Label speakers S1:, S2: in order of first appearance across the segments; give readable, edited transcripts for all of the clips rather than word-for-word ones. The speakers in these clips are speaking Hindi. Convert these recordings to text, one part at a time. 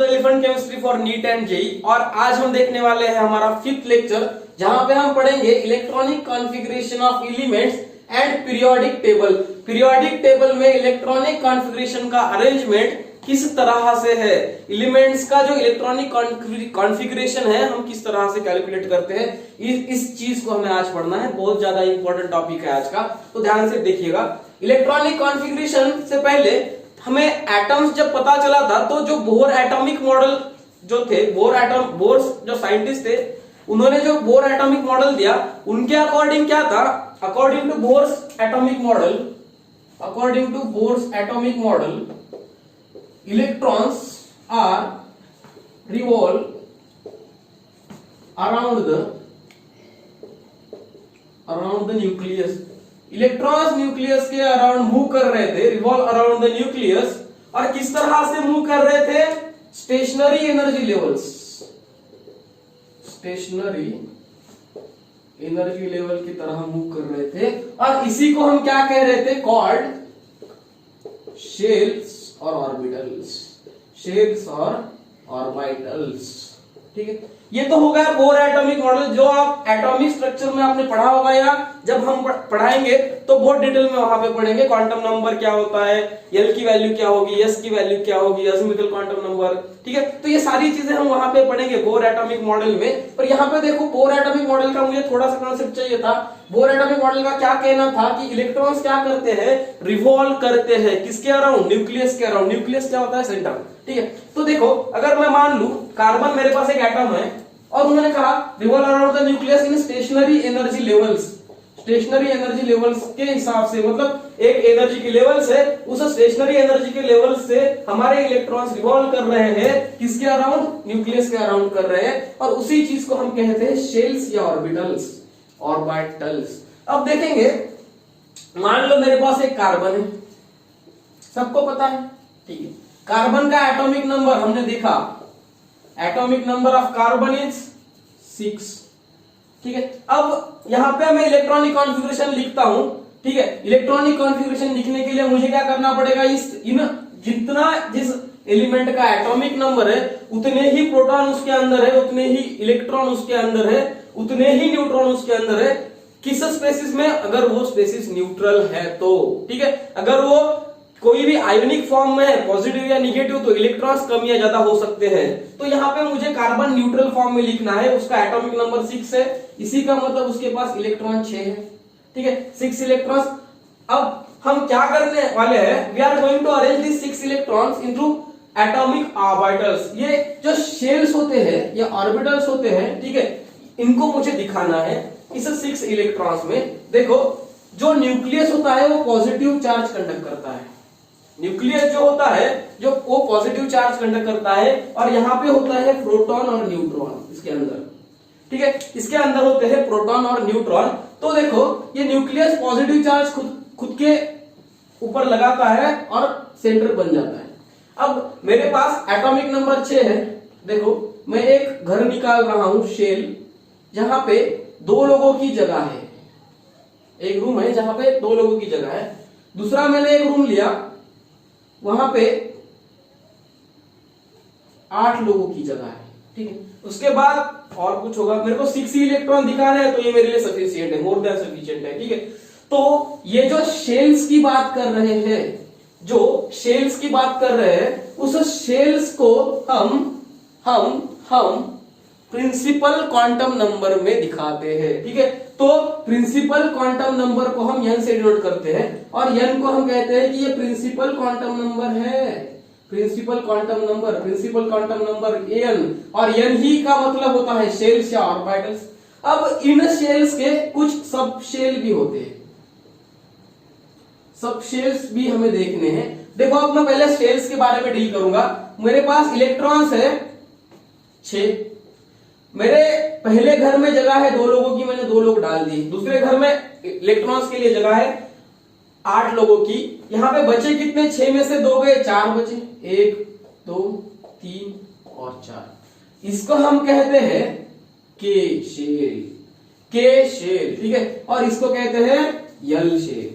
S1: The elephant chemistry for NEET and JEE. और आज हम देखने वाले हैं हमारा 5th लेक्चर, जहां पे हम पढ़ेंगे electronic configuration of elements and periodic table. Periodic table में इलेक्ट्रॉनिक कॉन्फ़िगरेशन का अरेंजमेंट किस तरह से है, एलिमेंट्स का जो इलेक्ट्रॉनिक कॉन्फ़िगरेशन है हम किस तरह से कैलकुलेट करते हैं, इस चीज को हमें आज पढ़ना है। बहुत ज्यादा इंपॉर्टेंट टॉपिक है आज का, तो ध्यान से देखिएगा। इलेक्ट्रॉनिक कॉन्फ़िगरेशन से पहले हमें एटम्स जब पता चला था, तो जो बोर एटॉमिक मॉडल जो थे, बोर जो साइंटिस्ट थे, उन्होंने जो बोर एटॉमिक मॉडल दिया, उनके अकॉर्डिंग क्या था, according to Bohr's atomic model electrons are revolve around the nucleus। Electrons nucleus के अराउंड मूव कर रहे थे, रिवॉल्व अराउंड द न्यूक्लियस। और किस तरह से मूव कर रहे थे, स्टेशनरी एनर्जी लेवल की तरह मूव कर रहे थे। और इसी को हम क्या कह रहे थे, कॉल्ड शेल्स और ऑर्बिटल्स। ठीक है, ये तो हो गया बोर एटॉमिक मॉडल, जो आप एटॉमिक स्ट्रक्चर में आपने पढ़ा होगा, या जब हम पढ़ाएंगे तो बहुत डिटेल में वहां पे पढ़ेंगे। क्वांटम नंबर क्या होता है, एल की वैल्यू क्या होगी, एस की वैल्यू क्या होगी, अज़ीमुथल क्वांटम नंबर। ठीक है, तो ये सारी चीजें हम वहां पे पढ़ेंगे बोर एटॉमिक मॉडल में। पर यहाँ पे देखो, बोर एटॉमिक मॉडल का मुझे थोड़ा सा कॉन्सेप्ट चाहिए था। बोर एटॉमिक मॉडल का क्या कहना था कि इलेक्ट्रॉन्स क्या करते हैं, रिवॉल्व करते हैं किसके अराउंड, न्यूक्लियस के अराउंड। न्यूक्लियस क्या होता है, सेंटर। ठीक है, तो देखो, अगर मैं मान लू कार्बन मेरे पास एक एटम है, और उन्होंने कहा revolve around the nucleus in stationary energy levels के हिसाब से, मतलब एक एनर्जी के लेवल से, उस स्टेशनरी एनर्जी के लेवल से हमारे इलेक्ट्रॉन्स रिवॉल्व कर रहे हैं किसके अराउंड, न्यूक्लियस के अराउंड कर रहे हैं। और उसी चीज को हम कहते हैं शेल्स या ऑर्बिटल्स। अब देखेंगे, मान लो मेरे पास एक कार्बन है, सबको पता है। ठीक है, कार्बन का एटॉमिक नंबर हमने देखा, atomic number of carbon is 6। ठीक है, अब यहां पे मैं इलेक्ट्रॉनिक कॉन्फ़िगरेशन लिखता हूं। ठीक है, इलेक्ट्रॉनिक कॉन्फ़िगरेशन लिखने के लिए मुझे क्या करना पड़ेगा, जिस एलिमेंट का एटॉमिक नंबर है उतने ही प्रोटॉन उसके अंदर है, उतने ही इलेक्ट्रॉन उसके अंदर है, उतने ही न्यूट्रॉन उसके अंदर है। किस स्पेसिस में, अगर वो स्पेसिस न्यूट्रल है तो। ठीक है, अगर वो कोई भी आयोनिक फॉर्म में है, पॉजिटिव या निगेटिव, तो इलेक्ट्रॉन्स कम या ज्यादा हो सकते हैं। तो यहाँ पे मुझे कार्बन न्यूट्रल फॉर्म में लिखना है, उसका एटॉमिक नंबर 6 है, इसी का मतलब उसके पास इलेक्ट्रॉन 6 है। ठीक है, 6 इलेक्ट्रॉन्स। अब हम क्या करने वाले हैं, we are going to arrange this 6 electrons into atomic orbitals. ये जो शेल्स होते हैं या ऑर्बिटल्स होते हैं, ठीक है, इनको मुझे दिखाना है इस 6 इलेक्ट्रॉन्स में। देखो, जो न्यूक्लियस होता है वो पॉजिटिव चार्ज कंडक्ट करता है। न्यूक्लियस जो होता है, जो वो पॉजिटिव चार्ज कंडक्ट करता है, और यहाँ पे होता है प्रोटॉन और न्यूट्रॉन इसके अंदर। ठीक है, इसके अंदर होते हैं प्रोटॉन और न्यूट्रॉन। तो देखो, ये न्यूक्लियस पॉजिटिव चार्ज खुद के ऊपर लगाता है और सेंटर बन जाता है। अब मेरे पास एटॉमिक नंबर 6 है। देखो, मैं एक घर निकाल रहा हूं, शेल, जहां पे 2 लोगों की जगह है। एक रूम है जहां पे 2 लोगों की जगह है। दूसरा मैंने एक रूम लिया, वहां पे 8 लोगों की जगह है। ठीक है, उसके बाद और कुछ होगा, मेरे को 6 ही इलेक्ट्रॉन दिखा रहे हैं, तो ये मेरे लिए सफिशिएंट है, मोर देन सफिशिएंट है। ठीक है, तो ये जो शेल्स की बात कर रहे हैं, उस शेल्स को हम प्रिंसिपल क्वांटम नंबर में दिखाते हैं। ठीक है, तो प्रिंसिपल क्वांटम नंबर को हम n से डिनोट करते हैं, और n को हम कहते हैं कि ये प्रिंसिपल क्वांटम नंबर है। प्रिंसिपल क्वांटम नंबर n, और n ही का मतलब होता है शेल्स या ऑर्बिटल्स। अब इन शेल्स के कुछ सब शेल भी होते हैं, सब शेल्स भी हमें देखने हैं। देखो, अब मैं पहले शेल्स के बारे में डील करूंगा। मेरे पास इलेक्ट्रॉन्स है 6। मेरे पहले घर में जगह है 2 लोगों की, मैंने 2 लोग डाल दिए। दूसरे घर में इलेक्ट्रॉन्स के लिए जगह है 8 लोगों की। यहाँ पे बचे कितने, 6 में से 2 गए, 4 बचे, 1 2 3 और 4। इसको हम कहते हैं के शेल। ठीक है, और इसको कहते हैं यल शेल।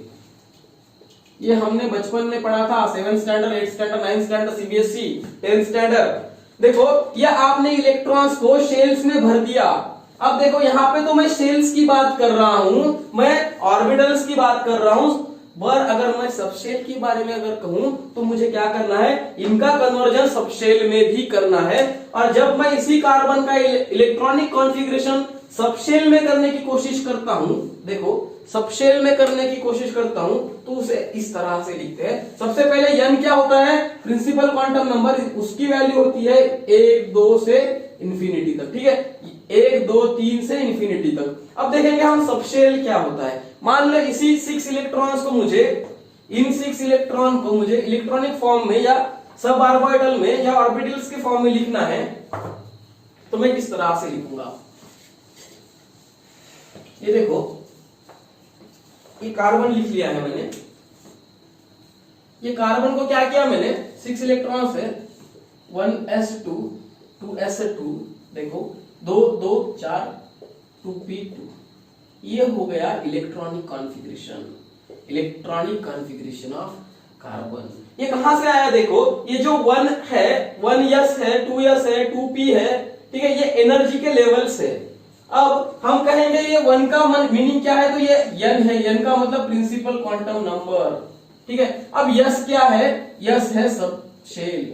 S1: ये हमने बचपन में पढ़ा था, 7th standard, 8th standard, 9th standard CBSE, 10th standard. देखो या आपने इलेक्ट्रॉन्स को शेल्स में भर दिया। अब देखो यहाँ पे तो मैं शेल्स की बात कर रहा हूं, मैं ऑर्बिटल्स की बात कर रहा हूं, पर अगर मैं सबशेल के बारे में अगर कहूं तो मुझे क्या करना है, इनका कन्वर्जन सबशेल में भी करना है। और जब मैं इसी कार्बन का इलेक्ट्रॉनिक कॉन्फ़िगरेशन सबशेल में करने की कोशिश करता हूं, देखो सबशेल में करने की कोशिश करता हूं तो उसे इस तरह से लिखते हैं। सबसे पहले n क्या होता है, प्रिंसिपल क्वांटम नंबर, उसकी वैल्यू होती है 1 2 से इंफिनिटी तक, ठीक है, 1 2 3 से इंफिनिटी तक। अब देखेंगे हम सबशेल क्या होता है। मान लो इसी 6 इलेक्ट्रॉन्स को मुझे, इन 6 इलेक्ट्रॉन को मुझे इलेक्ट्रॉनिक फॉर्म में या सब ऑर्बिटल में या ऑर्बिटल्स के फॉर्म में लिखना है, तो मैं किस तरह से लिखूंगा। ये देखो ये कार्बन लिख लिया है मैंने, ये कार्बन को क्या किया मैंने, 6 इलेक्ट्रॉन्स है, 1s2 2s2, देखो 2 2 4 2p2, ये हो गया electronic configuration, electronic configuration of carbon. ये कहां से आया, देखो ये जो 1 है, 1s है, 2s है, 2p है, ठीक है, ये एनर्जी के लेवल्स है। अब हम कहेंगे ये 1 का मीनिंग क्या है, तो ये n है, n का मतलब प्रिंसिपल क्वांटम नंबर, ठीक है। अब s क्या है, s है सबशेल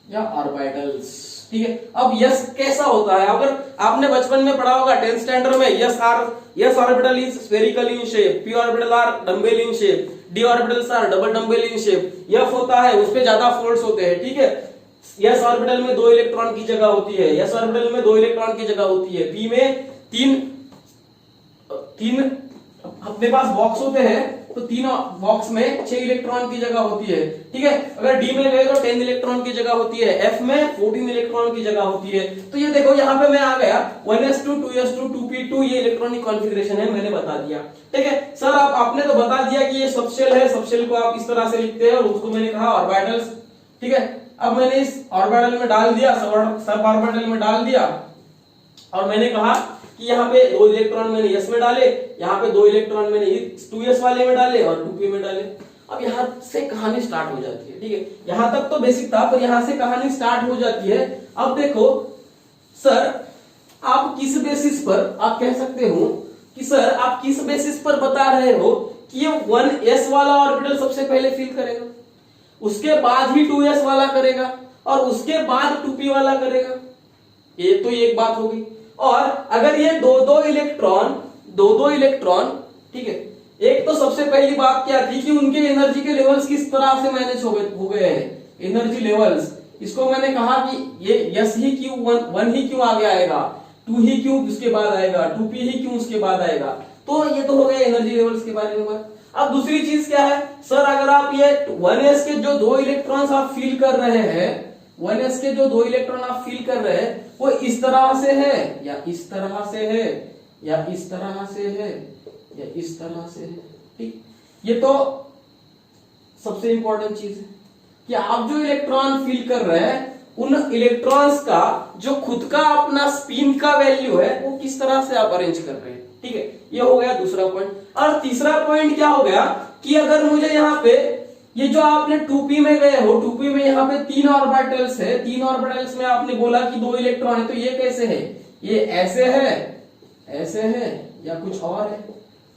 S1: या ऑर्बिटल्स, ठीक है। अब s कैसा होता है, अगर आपने बचपन में पढ़ा होगा 10th स्टैंडर्ड में, s orbital is spherical in shape, p orbital are dumbbell in shape, d orbitals are double dumbbell in shape, f होता है उस पे ज्यादा फोल्ड्स होते हैं, ठीक है। s ऑर्बिटल में 2 इलेक्ट्रॉन की जगह होती है, s ऑर्बिटल में 2 इलेक्ट्रॉन की जगह होती है, p में तीन अपने पास बॉक्स होते हैं, तो 3 बॉक्स में 6 इलेक्ट्रॉन की जगह होती है, ठीक है। अगर d में गए तो 10 इलेक्ट्रॉन की जगह होती है, f में 14 इलेक्ट्रॉन की जगह होती है। तो ये देखो यहाँ पे मैं आ गया 1s2 2s2 2p2, ये इलेक्ट्रॉनिक कॉन्फ़िगरेशन है, मैंने बता दिया, ठीक है। सर आपने तो बता दिया कि ये सबशेल है, सबशेल को आप इस तरह से लिखते हैं, और उसको मैंने कहा ऑर्बिटल्स, ठीक है। अब मैंने इस ऑर्बिटल में डाल दिया, सब ऑर्बिटल में डाल दिया, और मैंने कहा कि यहाँ पे 2 इलेक्ट्रॉन मैंने s में डाले, यहाँ पे 2 इलेक्ट्रॉन मैंने 2s वाले में डाले और 2p में डाले। अब यहाँ से कहानी स्टार्ट हो जाती है, ठीक है। यहाँ तक तो बेसिक था, पर यहाँ से कहानी स्टार्ट हो जाती है। अब देखो सर आप किस बेसिस पर, आप कह सकते हो कि सर आप किस बेसिस पर बता रहे हो कि ये 1s वाला ऑर्बिटल सबसे पहले फिल करेगा, उसके बाद ही 2s वाला करेगा, और उसके बाद 2p वाला करेगा। ये तो एक बात होगी। और अगर ये दो दो इलेक्ट्रॉन, ठीक है, एक तो सबसे पहली बात क्या थी कि उनके एनर्जी के लेवल्स किस तरह से मैनेज हो गए हैं, एनर्जी लेवल्स। इसको मैंने कहा कि ये यस ही क्यों, 1 ही क्यों आगे आएगा, 2 ही क्यों उसके बाद आएगा, 2p ही क्यों उसके बाद आएगा। तो ये तो हो गया एनर्जी लेवल्स के बारे में बात। अब दूसरी चीज क्या है सर, अगर आप ये 1s के जो 2 इलेक्ट्रॉन्स आप फील कर रहे हैं, 1s के जो 2 इलेक्ट्रॉन आप फील कर रहे हैं, वो इस तरह से है या इस तरह से है या इस तरह से है या इस तरह से है, ठीक। ये तो सबसे इंपॉर्टेंट चीज है कि आप जो इलेक्ट्रॉन फील कर रहे हैं, उन इलेक्ट्रॉन्स का जो खुद का अपना स्पिन का वैल्यू है, वो किस तरह से आप अरेंज कर रहे हैं, ठीक है। ये हो गया दूसरा पॉइंट। और तीसरा पॉइंट क्या हो गया कि अगर मुझे यहाँ पे ये जो आपने 2p में गए हो, 2p में यहाँ पे 3 ऑर्बिटल्स है, 3 ऑर्बिटल्स में आपने बोला कि 2 इलेक्ट्रॉन है, तो ये कैसे है, ये ऐसे है या कुछ और है,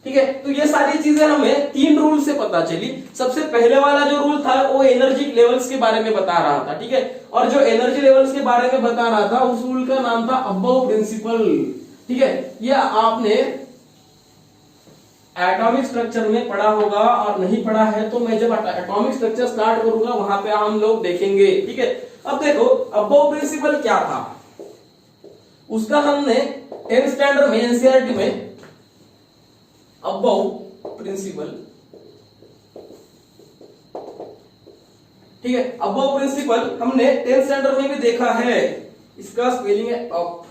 S1: ठीक है। तो ये सारी चीजें हमें 3 रूल से पता चली। सबसे पहले वाला जो रूल था वो एनर्जी लेवल्स के बारे में बता रहा था, ठीक है। और जो एनर्जी लेवल्स के बारे में बता रहा था उस रूल का नाम था अबव प्रिंसिपल, ठीक है। ये आपने एटॉमिक स्ट्रक्चर में पढ़ा होगा, और नहीं पढ़ा है तो मैं जब एटॉमिक स्ट्रक्चर स्टार्ट करूंगा वहां पे हम लोग देखेंगे, ठीक है। अब देखो अबव प्रिंसिपल क्या था, उसका हमने 10th स्टैंडर्ड में एनसीईआरटी में अबव प्रिंसिपल, ठीक है, अबव प्रिंसिपल हमने 10th स्टैंडर्ड में भी देखा है। इसका स्पेलिंग है अप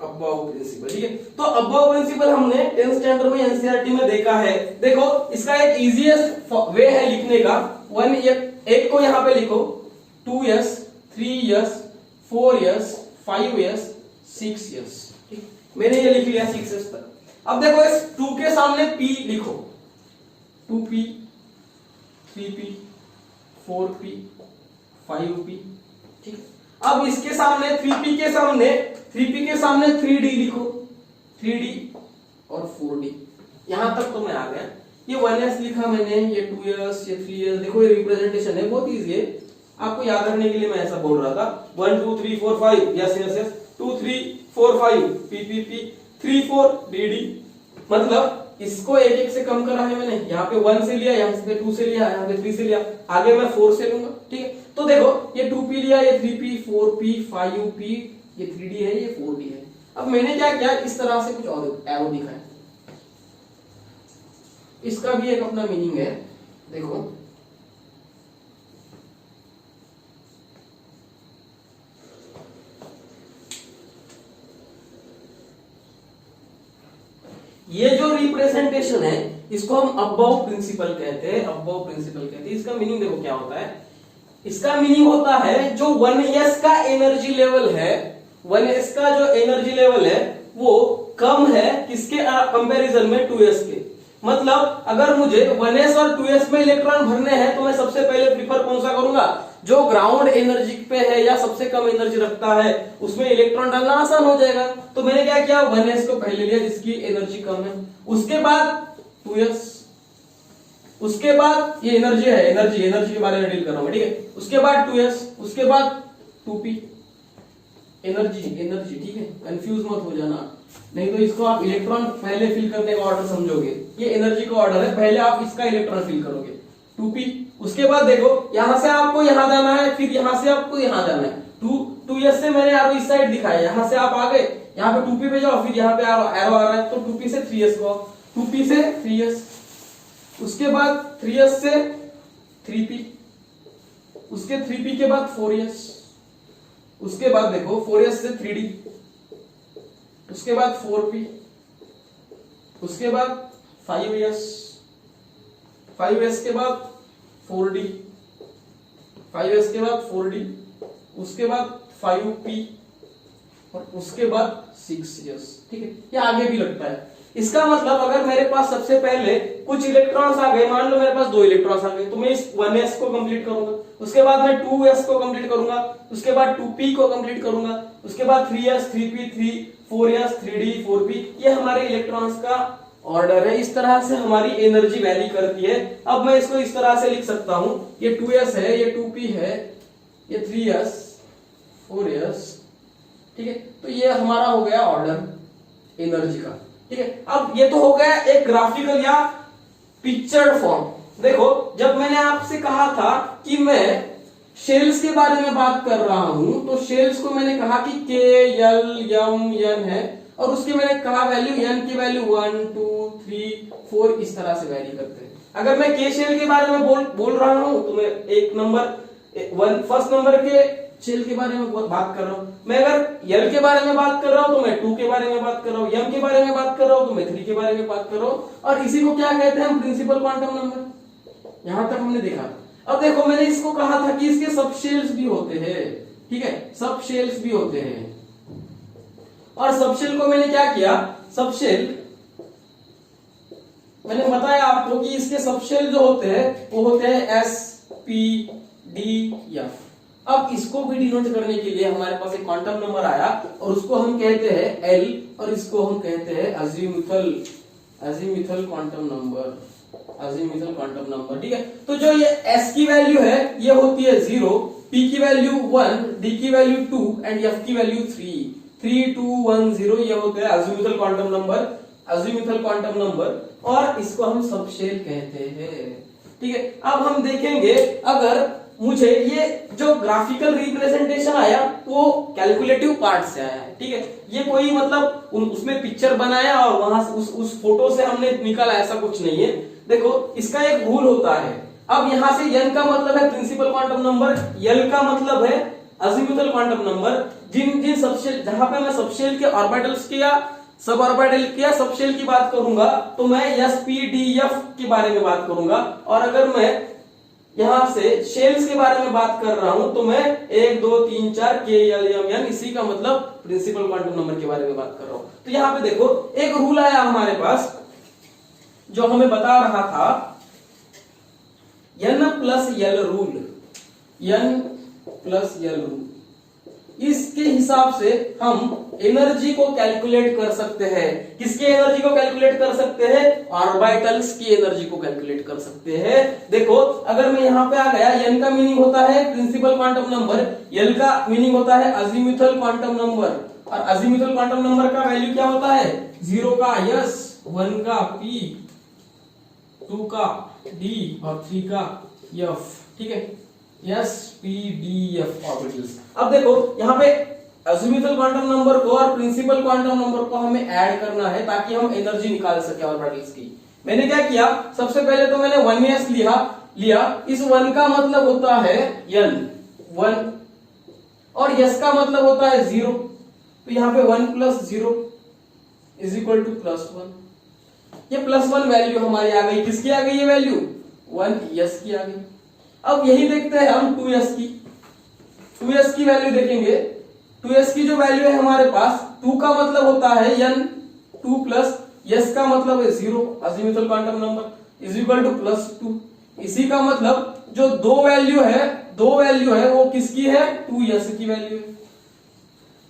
S1: अबव प्रिंसिपल, ठीक है। तो अबव प्रिंसिपल हमने 10th स्टैंडर्ड में एनसीईआरटी में देखा है। देखो इसका एक इजीएस्ट वे है लिखने का, 1 को यहां पे लिखो, 2s 3s 4s 5s 6s, ठीक, मैंने ये लिख लिया 6s तक। अब देखो इस 2 के सामने p लिखो, 2p 3p 4p 5p, ठीक है। अब इसके सामने 3p के सामने 3d लिखो, 3d और 4d। यहां तक तो मैं आ गया। ये 1s लिखा मैंने, ये 2s, ये 3s। देखो ये रिप्रेजेंटेशन है, बहुत इजी है, आपको याद रखने के लिए मैं ऐसा बोल रहा था। 1 2 3 4 5 yes yes yes, 2 3 4 5 p p p, 3 4 d d। मतलब इसको एक एक से कम करा है मैंने, यहाँ पे 1 से लिया, यहाँ पे 2 से लिया, यहाँ पे 3 से लिया, आगे मैं 4 से लूंगा, ठीक है। तो देखो ये 2p लिया, ये 3p, 4p, 5p, ये 3d है, ये 4d है। अब मैंने क्या किया, इस तरह से कुछ और एरो दिखाया। इसका भी एक अपना मीनिंग है, देखो ये जो रिप्रेजेंटेशन है इसको हम अबव प्रिंसिपल कहते हैं, अबव प्रिंसिपल कहते हैं। इसका मीनिंग देखो क्या होता है, इसका मीनिंग होता है जो 1s का एनर्जी लेवल है, 1s का जो एनर्जी लेवल है वो कम है किसके कंपैरिजन में, 2s के। मतलब अगर मुझे 1s और 2s में इलेक्ट्रॉन भरने हैं तो मैं सबसे पहले प्रीफर कौन सा करूंगा, जो ग्राउंड एनर्जी पे है या सबसे कम एनर्जी रखता है, उसमें इलेक्ट्रॉन डालना आसान हो जाएगा। तो मैंने क्या किया, 1s को पहले लिया जिसकी एनर्जी कम है, उसके बाद 2s, उसके बाद ये एनर्जी है, एनर्जी के बारे में डील कर रहा हूं, ठीक है। उसके बाद 2s, उसके बाद 2p, एनर्जी, ठीक है। कंफ्यूज मत हो जाना, नहीं तो इसको आप इलेक्ट्रॉन पहले फिल करने का ऑर्डर समझोगे। ये एनर्जी का ऑर्डर है, पहले आप इसका इलेक्ट्रॉन फिल करोगे, 2p। उसके बाद देखो यहां से आपको यहां जाना है, फिर यहां से आपको यहां जाना है। 2s से मैंने एरो इस साइड दिखाया, यहां से आप आ गए, यहां पे 2p पे जाओ, फिर यहां पे एरो आ रहा है, तो 2p से 3s को, 2p से 3s, उसके बाद 3s से 3p, उसके 3p के बाद 4s, उसके बाद देखो 4s से 3d, उसके बाद 4p, उसके बाद 5s, 5s के बाद 4d, 5s के बाद 4d, उसके बाद 5p और उसके बाद 6s, ठीक है। ये आगे भी लगता है। इसका मतलब अगर मेरे पास सबसे पहले कुछ इलेक्ट्रॉन्स आ गए, मान लो मेरे पास 2 इलेक्ट्रॉन्स आ गए, तो मैं इस 1s को कंप्लीट करूंगा, उसके बाद मैं 2s को कंप्लीट करूंगा, उसके बाद 2p को कंप्लीट करूंगा, उसके बाद 3s, 3p, 4s, 3d, 4p। ये हमारे इलेक्ट्रॉन्स का ऑर्डर है। इस तरह से हमारी एनर्जी वैरी करती है। अब मैं इसको इस तरह से लिख सकता हूं, ये 2s है, ये 2p है, ये 3s, 4s, ठीक है। तो ये हमारा हो गया ऑर्डर एनर्जी का, ठीक है। अब ये तो हो गया एक ग्राफिकल या पिक्चर्ड फॉर्म। देखो जब मैंने आपसे कहा था कि मैं शेल्स के बारे में बात कर रहा हूं, तो शेल्स को मैंने कहा कि K, L, M, N है, और उसकी मैंने कहा वैल्यू, N की वैल्यू 1 2 3 4 इस तरह से वैरी करते हैं। अगर मैं K शेल के बारे में बोल रहा हूं तो मैं एक नंबर फर्स्ट नंबर के शेल के बारे में बात कर रहा हूं। मैं अगर L के बारे में बात कर रहा हूं तो मैं 2 के बारे में बात कर रहा हूं, M के बारे में बात कर रहा हूं तो मैं 3 के बारे में बात कर रहा हूं। और इसी को क्या कहते हैं हम, प्रिंसिपल क्वांटम नंबर। यहां तक हमने देखा। अब देखो मैंने इसको कहा था कि इसके सब शेल्स भी होते हैं, ठीक है, सब शेल्स भी होते हैं। और सब शेल को मैंने क्या किया, सब शेल मैंने बताया आपको कि इसके सब शेल जो होते हैं वो होते हैं S, P, D, F। अब इसको भी डिनोट करने के लिए हमारे पास एक क्वांटम नंबर आया और उसको हम कहते हैं L, और इसको हम कहते हैं azimuthal quantum number, azimuthal quantum number, ठीक है। तो जो ये S की वैल्यू है ये होती है 0, P की वैल्यू 1, D की वैल्यू 2 एंड F की वैल्यू 3 2 1 0। ये होते हैं azimuthal quantum number, azimuthal quantum number, और इसको हम सब शेल कहते हैं, ठीक है। अब हम देखेंगे अगर मुझे ये जो ग्राफिकल रिप्रेजेंटेशन आया वो कैलकुलेटिव पार्ट से आया है, ठीक है। ये कोई मतलब उसमें पिक्चर बनाया और वहां से उस फोटो से हमने निकाला, ऐसा कुछ नहीं है। देखो इसका एक रूल होता है। अब यहां से n का मतलब है प्रिंसिपल क्वांटम नंबर, L का मतलब है अजीमुथल क्वांटम नंबर। जिन सबशेल, जहां पे मैं सबशेल के ऑर्बिटल्स के या सब ऑर्बिटल के या सबशेल की बात करूंगा तो मैं S, P, D, F के बारे में बात करूंगा, और अगर मैं यहां से शेल्स के बारे में बात कर रहा हूं तो मैं 1 2 3 4 K, L, M, N, इसी का मतलब प्रिंसिपल क्वांटम नंबर के बारे में बात कर रहा हूं। तो यहां पे देखो एक रूल आया हमारे पास जो हमें बता रहा था, N plus L rule, n plus l rule. इसके हिसाब से हम एनर्जी को कैलकुलेट कर सकते हैं। किसकी एनर्जी को कैलकुलेट कर सकते हैं? ऑर्बिटल्स की एनर्जी को कैलकुलेट कर सकते हैं। देखो अगर मैं यहां पे आ गया, n का मीनिंग होता है प्रिंसिपल क्वांटम नंबर, l का मीनिंग होता है अजीमुथल क्वांटम नंबर, और अजीमुथल क्वांटम नंबर का वैल्यू क्या होता है? 0 का s, 1 का p, 2 का d और 3 का f। ठीक है, s p d f orbitals. अब देखो यहाँ पे अजीमुथल क्वांटम नंबर को और प्रिंसिपल क्वांटम नंबर को हमें ऐड करना है ताकि हम एनर्जी निकाल सके ऑर्बिटल्स की। मैंने क्या किया, सबसे पहले तो मैंने 1s लिया। इस 1 का मतलब होता है n 1 और s का मतलब होता है 0, तो यहाँ पे 1 plus 0 is equal two plus 1। ये प्लस 1 वैल्यू हमारी आ गई। किसकी आ गई ये वैल्यू? 1s की आ गई। अब यही देखते हैं हम 2s की वैल्यू देखेंगे। 2s की जो वैल्यू है हमारे पास, 2 का मतलब होता है n, 2 प्लस s का मतलब है 0 azimuthal quantum number is equal two plus 2। इसी का मतलब जो दो वैल्यू है वो किसकी है? 2s की वैल्यू है।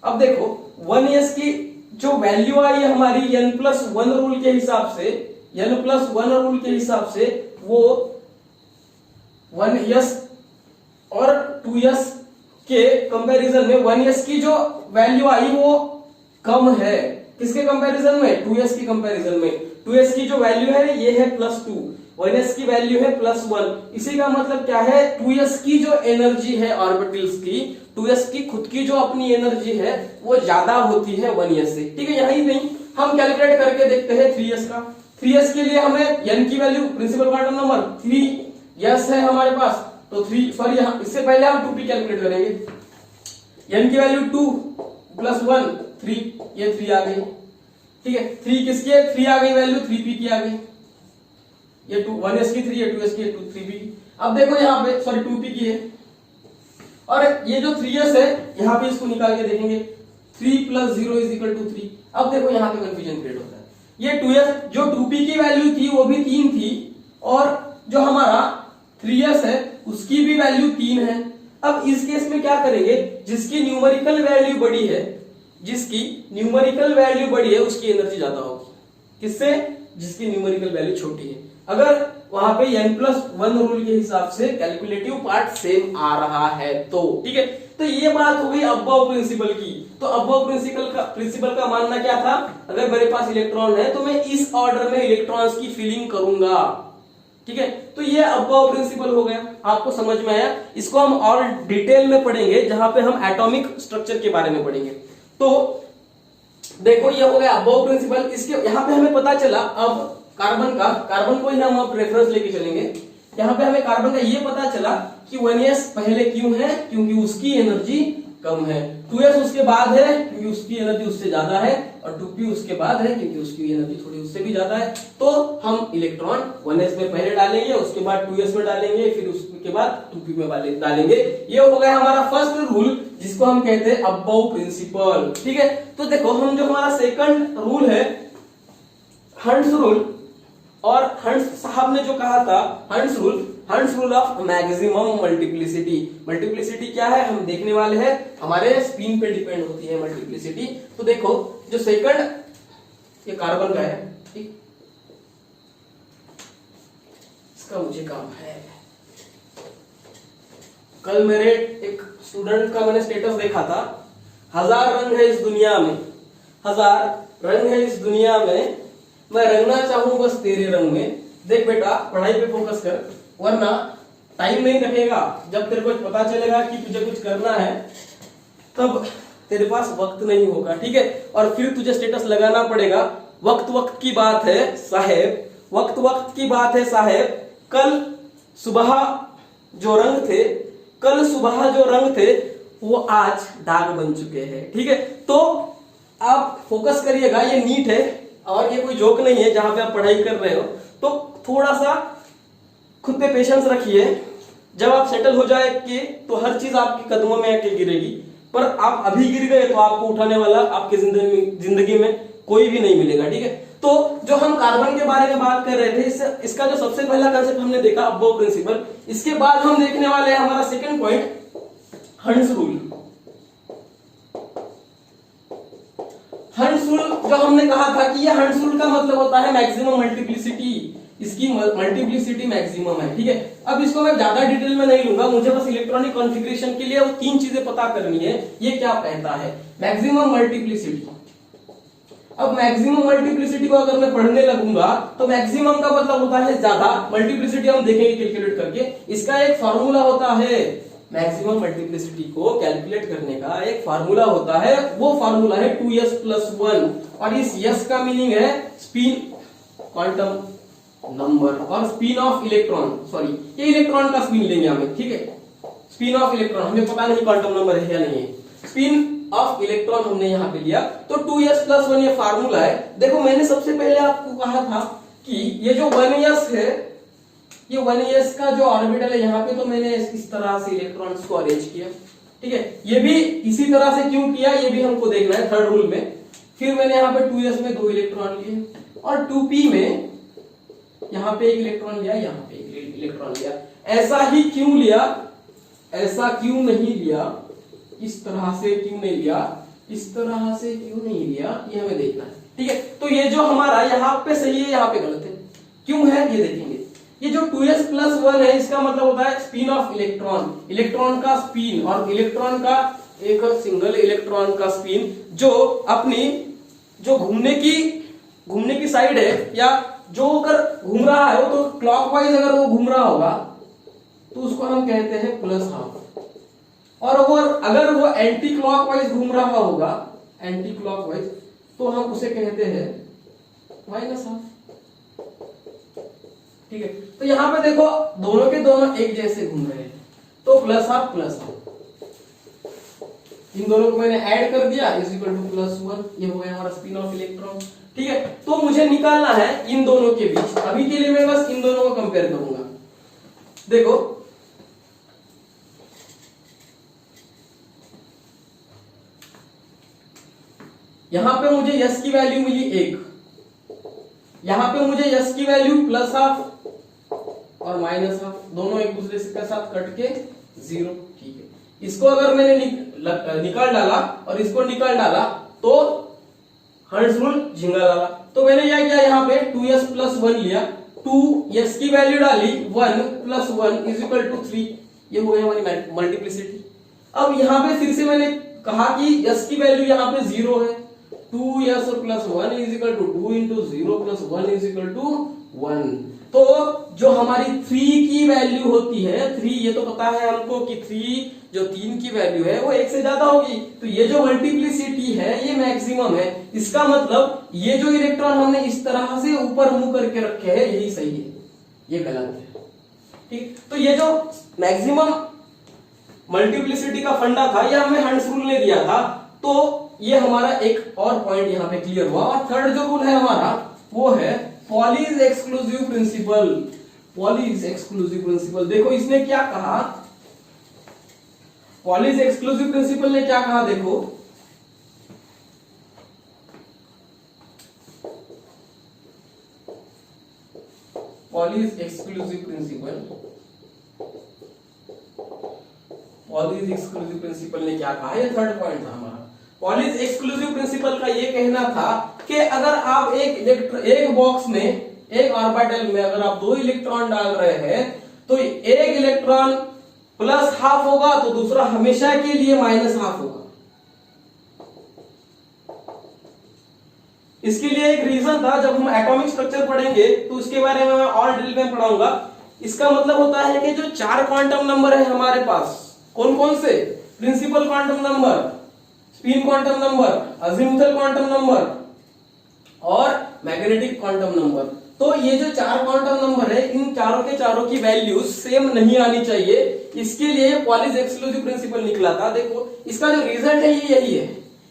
S1: अब देखो 1s की जो वैल्यू आई है हमारी n प्लस 1 रूल के हिसाब से, वो 1s और 2s के कंपैरिजन में 1s की जो वैल्यू आई वो कम है। किसके कंपैरिजन में? 2s की कंपैरिजन में। 2s की जो वैल्यू है ये है प्लस 2, 1s की वैल्यू है प्लस 1। इसी का मतलब क्या है? 2s की जो एनर्जी है ऑर्बिटल्स की, 2s की खुद की जो अपनी एनर्जी है वो ज्यादा होती है 1s से। ठीक है, यही नहीं, हम कैलकुलेट करके देखते हैं 3s का। 3s के लिए हमें n की value principal quantum number 3s है हमारे पास, तो 3 सॉरी इससे पहले हम 2p कैलकुलेट करेंगे। n की वैल्यू 2 प्लस 1 3, ये 3 आ गई। ठीक है, 3 किसकी है? 3 आ गई वैल्यू, 3p की आ गई। ये 1s की 3 है, 2s की 3p की। अब देखो यहाँ पे सॉरी 2p की है, और ये जो 3s है यहाँ पे इसको निकाल के देखेंगे, 3 प्लस 0 इज इक्वल टू 3। अब देखो यहाँ पे कंफ्यूजन क्रिएट होता है। ये 2s जो 2p की वैल्यू थी वो भी 3 थी, और जो हमारा 3s है उसकी भी वैल्यू 3 है। अब इस केस में क्या करेंगे? जिसकी न्यूमेरिकल वैल्यू बड़ी है उसकी एनर्जी ज्यादा होगी। किससे? जिसकी न्यूमेरिकल वैल्यू छोटी है। अगर वहां पे n प्लस 1 रूल के हिसाब से कैलकुलेटिव पार्ट सेम आ रहा है तो ठीक है। तो ये बात हो गई अबव प्रिंसिपल की। तो अबव प्रिंसिपल का मानना क्या था? अगर मेरे पास इलेक्ट्रॉन है तो मैं इस ऑर्डर में इलेक्ट्रॉन्स की फिलिंग करूंगा। ठीक है, तो ये अबव प्रिंसिपल हो गया। आपको समझ में आया? इसको हम और डिटेल में पढ़ेंगे जहां पे हम एटॉमिक स्ट्रक्चर के बारे में पढ़ेंगे। तो देखो ये हो गया अबव प्रिंसिपल। इसके यहां पे हमें पता चला अब कार्बन को ही हम अब रेफरेंस लेके चलेंगे। यहाँ पे हमें कार्बन का ये पता चला कि 1s पहले क्यों है? क्योंकि उसकी एनर्जी कम है। 2s उसके बाद है क्योंकि उसकी एनर्जी उससे ज्यादा है, और 2p उसके बाद है क्योंकि उसकी एनर्जी थोड़ी उससे भी ज्यादा है। तो हम इलेक्ट्रॉन 1s में पहले डालेंगे, उसके बाद 2s में डालेंगे, फिर उसके बाद 2p में डालेंगे। ये हो गया हमारा फर्स्ट रूल जिसको हम कहते हैं अबव प्रिंसिपल। ठीक है, तो देखो हम जो हमारा सेकंड रूल है हंट्स रूल, और हंट्स साहब ने जो कहा था hunts rule of maximum multiplicity. Multiplicity क्या है हम देखने वाले हैं, हमारे स्पिन पे डिपेंड होती है मल्टीप्लिसिटी। तो देखो जो सेकंड ये कार्बन का है, ठीक, इसका मुझे काम है। कल मेरे एक स्टूडेंट का मैंने स्टेटस देखा था, 1000 रंग है इस दुनिया में, 1000 रंग है इस दुनिया में, मैं रंगना चाहूं बस तेरे रंग में। देख बेटा पढ़ाई पे फोकस कर, वरना टाइम नहीं रखेगा। जब तेरे को पता चलेगा कि तुझे कुछ करना है तब तेरे पास वक्त नहीं होगा। ठीक है, और फिर तुझे स्टेटस लगाना पड़ेगा। वक्त की बात है साहेब, वक्त की बात है साहेब। कल सुबह जो रंग थे वो आज दाग बन चुके हैं। ठीक है, तो आप फोकस करिएगा। ये नीट है और ये कोई जोक नहीं है जहां पे आप पढ़ाई कर रहे हो, तो थोड़ा सा खुद पे पेशेंस रखिए। जब आप सेटल हो जाएंगे तो हर चीज आपके कदमों में आके गिरेगी, पर आप अभी गिर गए तो आपको उठाने वाला आपके जिंदगी में कोई भी नहीं मिलेगा। ठीक है, तो जो हम कार्बन के बारे में बात कर रहे थे, इसका जो सबसे पहला कंसेप्ट हमने देखा अबव प्रिंसिपल, इसके बाद हम देखने वाले हैं हमारा सेकंड पॉइंट, हंस रूल। हंस रूल जो हमने कहा था कि ये हंस रूल का मतलब होता है मैक्सिमम मल्टीप्लिसिटी, इसकी मल्टीप्लिसिटी मैक्सिमम है, ठीक है। अब इसको मैं ज्यादा डिटेल में नहीं लूंगा, मुझे बस इलेक्ट्रॉनिक कॉन्फ़िगरेशन के लिए वो 3 चीजें पता करनी है। ये क्या कहता है, मैक्सिमम मल्टीप्लिसिटी। अब मैक्सिमम मल्टीप्लिसिटी को अगर मैं पढ़ने लगूंगा तो मैक्सिमम का मतलब होता है ज्यादा, मल्टीप्लिसिटी हम देखेंगे कैलकुलेट करके। इसका एक फॉर्मूला होता है, मैक्सिमम मल्टीप्लिसिटी को कैलकुलेट करने का एक फार्मूला होता है, वो फार्मूला है 2s+1 और इस s का मीनिंग है स्पिन क्वांटम नंबर और स्पिन ऑफ इलेक्ट्रॉन, सॉरी ये इलेक्ट्रॉन का स्पिन लेंगे हमें, ठीक है। स्पिन ऑफ इलेक्ट्रॉन, हमें पता नहीं क्वांटम नंबर है या नहीं है, स्पिन ऑफ इलेक्ट्रॉन हमने यहाँ पे लिया। तो 2s+1 ये फार्मूला है। देखो मैंने सबसे पहले आपको कहा था कि ये जो 1s है, ये 1s का जो ऑर्बिटल है यहाँ पे, तो मैंने इस तरह से इलेक्ट्रॉन्स को अरेंज किया, ठीक है। ये भी इसी तरह से क्यों किया ये भी हमको देखना है थर्ड रूल में। फिर मैंने यहाँ पे 2s में 2 इलेक्ट्रॉन लिए और 2p में यहाँ पे 1 इलेक्ट्रॉन लिया, यहाँ पे 1 इलेक्ट्रॉन लिया। ऐसा ही क्यों लिया, ऐसा क्यों नहीं लिया, इस तरह से क्यों नहीं लिया, इस तरह से क्यों नहीं लिया, ये हमें देखना है, ठीक है। तो ये जो हमारा यहाँ पे सही है, यहाँ पे गलत है, क्यों है ये देखेंगे। ये जो 2s+1 है इसका मतलब होता है स्पिन ऑफ इलेक्ट्रॉन, इलेक्ट्रॉन का स्पिन, और इलेक्ट्रॉन का एक सिंगल इलेक्ट्रॉन का स्पिन जो अपनी जो घूमने की साइड है, या जो अगर घूम रहा है वो तो क्लॉकवाइज अगर वो घूम रहा होगा तो उसको हम कहते हैं +12, और अगर वो एंटी क्लॉकवाइज घूम रहा होगा, एंटी क्लॉकवाइज, तो हम उसे कहते हैं -12, ठीक है। तो यहाँ पे देखो दोनों के दोनों एक जैसे घूम रहे हैं, तो +12 इन दोनों को मैंने ऐड कर दिया, +1, ये हो गया हमारा स्पिन ऑफ इलेक्ट्रॉन, ठीक है। तो मुझे निकालना है इन दोनों के बीच, अभी के लिए मैं बस इन दोनों को कंपेयर करूंगा। देखो यहां पे मुझे यस की वैल्यू मिली 1, यहां पे मुझे यस की वैल्यू +12 और -12, दोनों एक दूसरे के साथ कट के 0, ठीक है। इसको अगर मैंने निकाल डाला और इसको निकाल डाला तो हंस रूल झिंगा डाला। तो मैंने क्या किया, यहाँ पे 2s+1 लिया, 2s की वैल्यू डाली 1 + 1 = 3, ये हो गई हमारी मल्टीप्लिसिटी। अब यहाँ पे फिर से मैंने कहा कि s की वैल्यू यहाँ पे 0 है, 2s + 1 = 2 × 0 + 1 = 1। तो जो हमारी 3 की वैल्यू होती है, 3 ये तो पता है हमको कि 3 जो 3 की वैल्यू है वो 1 से ज्यादा होगी, तो ये जो मल्टीप्लिसिटी है ये मैक्सिमम है। इसका मतलब ये जो इलेक्ट्रॉन हमने इस तरह से ऊपर मुंह करके रखे हैं यही सही है, ये गलत है, ठीक। तो ये जो मैक्सिमम मल्टीप्लिसिटी का फंडा था ये हमें हंस रूल ने दिया था, तो ये हमारा एक और पॉइंट यहाँ पे क्लियर हुआ। और थर्ड जो रूल है हमारा वो है Pauli's exclusive principle. Pauli's exclusive principle, देखो इसने क्या कहा, पॉलीज एक्सक्लूसिव प्रिंसिपल ने क्या कहा, देखो Pauli's exclusive principle, Pauli's exclusive principle ने क्या कहा, ये थर्ड पॉइंट था हमारा। पॉलीज एक्सक्लूसिव प्रिंसिपल का ये कहना था कि अगर आप एक बॉक्स में, एक ऑर्बिटल में अगर आप 2 इलेक्ट्रॉन डाल रहे हैं तो एक इलेक्ट्रॉन +12 होगा तो दूसरा हमेशा के लिए -12 होगा। इसके लिए एक रीजन था, जब हम एटॉमिक स्ट्रक्चर पढ़ेंगे तो उसके बारे में मैं और डिटेल में पढ़ाऊंगा। इसका मतलब होता है कि जो 4 क्वांटम नंबर है हमारे पास, कौन कौन से, principal quantum number, spin quantum number, azimuthal quantum number और मैग्नेटिक क्वांटम नंबर, तो ये जो 4 क्वांटम नंबर है इन चारों के चारों की वैल्यूज सेम नहीं आनी चाहिए। इसके लिए पॉलीज एक्सक्लूसिव प्रिंसिपल निकला था। देखो इसका जो रिजल्ट है ये यही है,